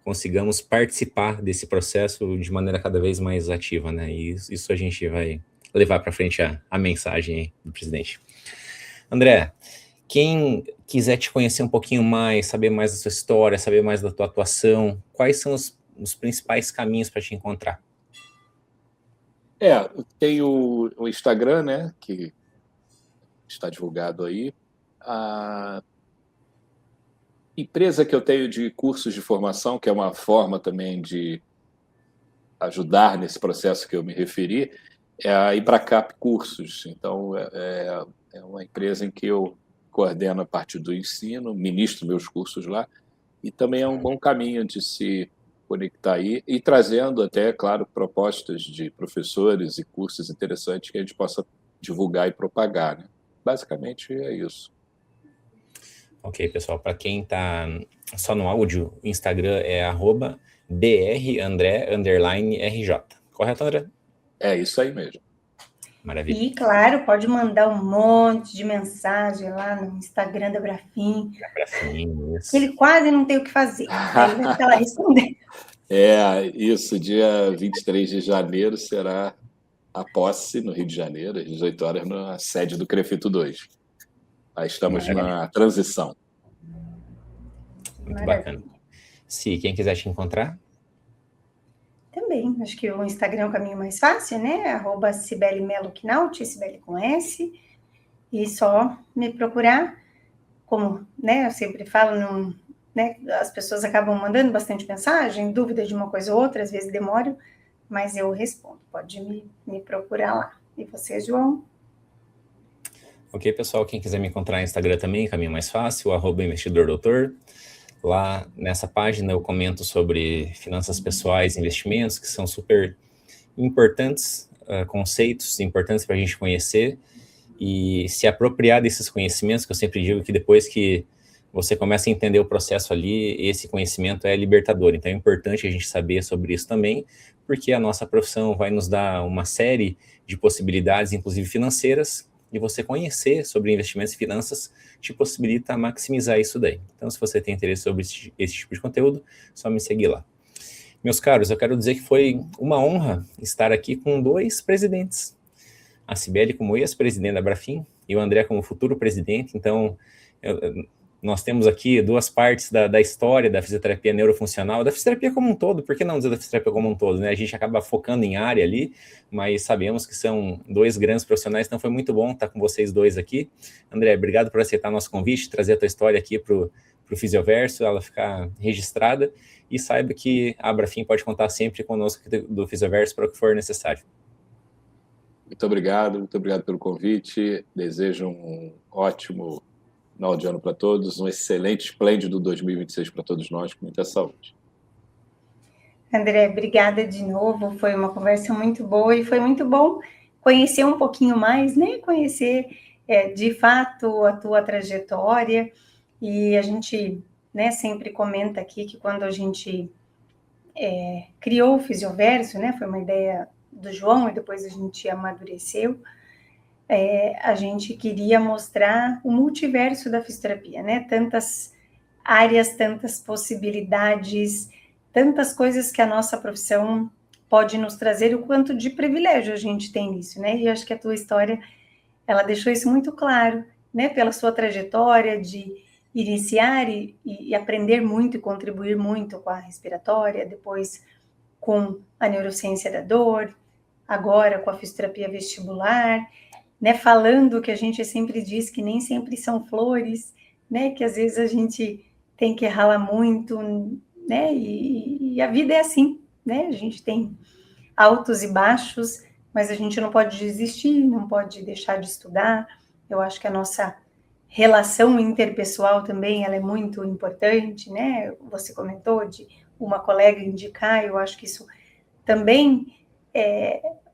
consigamos participar desse processo de maneira cada vez mais ativa, né? E isso a gente vai levar para frente a mensagem do presidente. André, quem quiser te conhecer um pouquinho mais, saber mais da sua história, saber mais da tua atuação, quais são os principais caminhos para te encontrar? Tem o Instagram, né, que está divulgado aí. A empresa que eu tenho de cursos de formação, que é uma forma também de ajudar nesse processo que eu me referi, é a Ibracap Cursos. Então, é uma empresa em que eu coordeno a parte do ensino, ministro meus cursos lá, e também é um bom caminho de se conectar aí e trazendo até, claro, propostas de professores e cursos interessantes que a gente possa divulgar e propagar, né? Basicamente é isso. Ok, pessoal, para quem está só no áudio, o Instagram é @brandré_rj. Correto, André? É isso aí mesmo. Maravilha. E, claro, pode mandar um monte de mensagem lá no Instagram da Brafim. Isso. Ele quase não tem o que fazer. Aí ele vai ficar lá respondendo. Isso. Dia 23 de janeiro será a posse no Rio de Janeiro, às 18 horas, na sede do CREFITO 2. Aí estamos na transição. Muito bacana. Se quem quiser te encontrar? Também, acho que o Instagram é o caminho mais fácil, né? @CibeleMeloKnaut, Cibele com S. E só me procurar. Como, né, eu sempre falo, né, as pessoas acabam mandando bastante mensagem, dúvida de uma coisa ou outra, às vezes demoro, mas eu respondo. Pode me procurar lá. E você, João? Ok, pessoal, quem quiser me encontrar no Instagram também, caminho mais fácil, @investidordoutor. Lá nessa página eu comento sobre finanças pessoais e investimentos, que são super importantes, conceitos importantes para a gente conhecer e se apropriar desses conhecimentos, que eu sempre digo que depois que você começa a entender o processo ali, esse conhecimento é libertador. Então é importante a gente saber sobre isso também, porque a nossa profissão vai nos dar uma série de possibilidades, inclusive financeiras, e você conhecer sobre investimentos e finanças te possibilita maximizar isso daí. Então, se você tem interesse sobre esse tipo de conteúdo, só me seguir lá. Meus caros, eu quero dizer que foi uma honra estar aqui com 2 presidentes. A Cibele como ex-presidente da Brafim e o André como futuro presidente. Então, nós temos aqui 2 partes da história da fisioterapia neurofuncional, da fisioterapia como um todo, por que não dizer da fisioterapia como um todo, né? A gente acaba focando em área ali, mas sabemos que são 2 grandes profissionais, então foi muito bom estar com vocês 2 aqui. André, obrigado por aceitar nosso convite, trazer a tua história aqui para o Fisioverso, ela ficar registrada, e saiba que a Brafim pode contar sempre conosco do Fisioverso para o que for necessário. Muito obrigado pelo convite, desejo um ótimo final de ano para todos, um excelente, esplêndido 2026 para todos nós, com muita saúde. André, obrigada de novo, foi uma conversa muito boa e foi muito bom conhecer um pouquinho mais, né? Conhecer de fato a tua trajetória, e a gente, né, sempre comenta aqui que quando a gente criou o Fisioverso, né, foi uma ideia do João e depois a gente amadureceu, a gente queria mostrar o multiverso da fisioterapia, né? Tantas áreas, tantas possibilidades, tantas coisas que a nossa profissão pode nos trazer, e o quanto de privilégio a gente tem nisso, né? E acho que a tua história, ela deixou isso muito claro, né? Pela sua trajetória de iniciar e aprender muito e contribuir muito com a respiratória, depois com a neurociência da dor, agora com a fisioterapia vestibular, né, falando que a gente sempre diz que nem sempre são flores, né, que às vezes a gente tem que ralar muito, né, e a vida é assim, né, a gente tem altos e baixos, mas a gente não pode desistir, não pode deixar de estudar. Eu acho que a nossa relação interpessoal também, ela é muito importante, né, você comentou de uma colega indicar, eu acho que isso também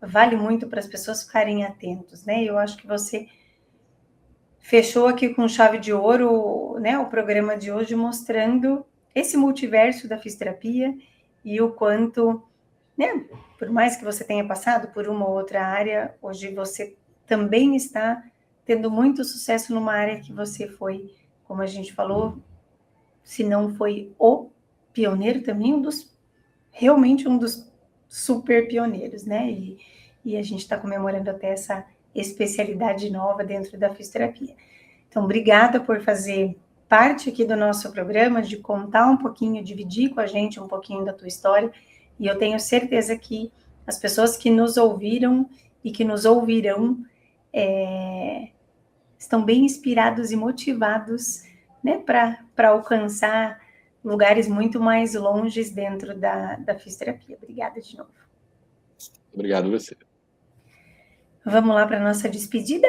vale muito para as pessoas ficarem atentos, né? Eu acho que você fechou aqui com chave de ouro, né, o programa de hoje, mostrando esse multiverso da fisioterapia e o quanto, né, por mais que você tenha passado por uma ou outra área, hoje você também está tendo muito sucesso numa área que você foi, como a gente falou, se não foi o pioneiro também, realmente um dos super pioneiros, né? e a gente está comemorando até essa especialidade nova dentro da fisioterapia. Então, obrigada por fazer parte aqui do nosso programa, de contar um pouquinho, dividir com a gente um pouquinho da tua história, e eu tenho certeza que as pessoas que nos ouviram e que nos ouvirão estão bem inspirados e motivados, né, para alcançar lugares muito mais longes dentro da fisioterapia. Obrigada de novo. Obrigado a você. Vamos lá para a nossa despedida?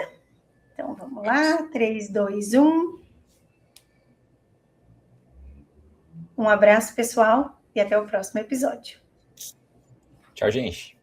Então, vamos lá. 3, 2, 1. Um abraço, pessoal, e até o próximo episódio. Tchau, gente.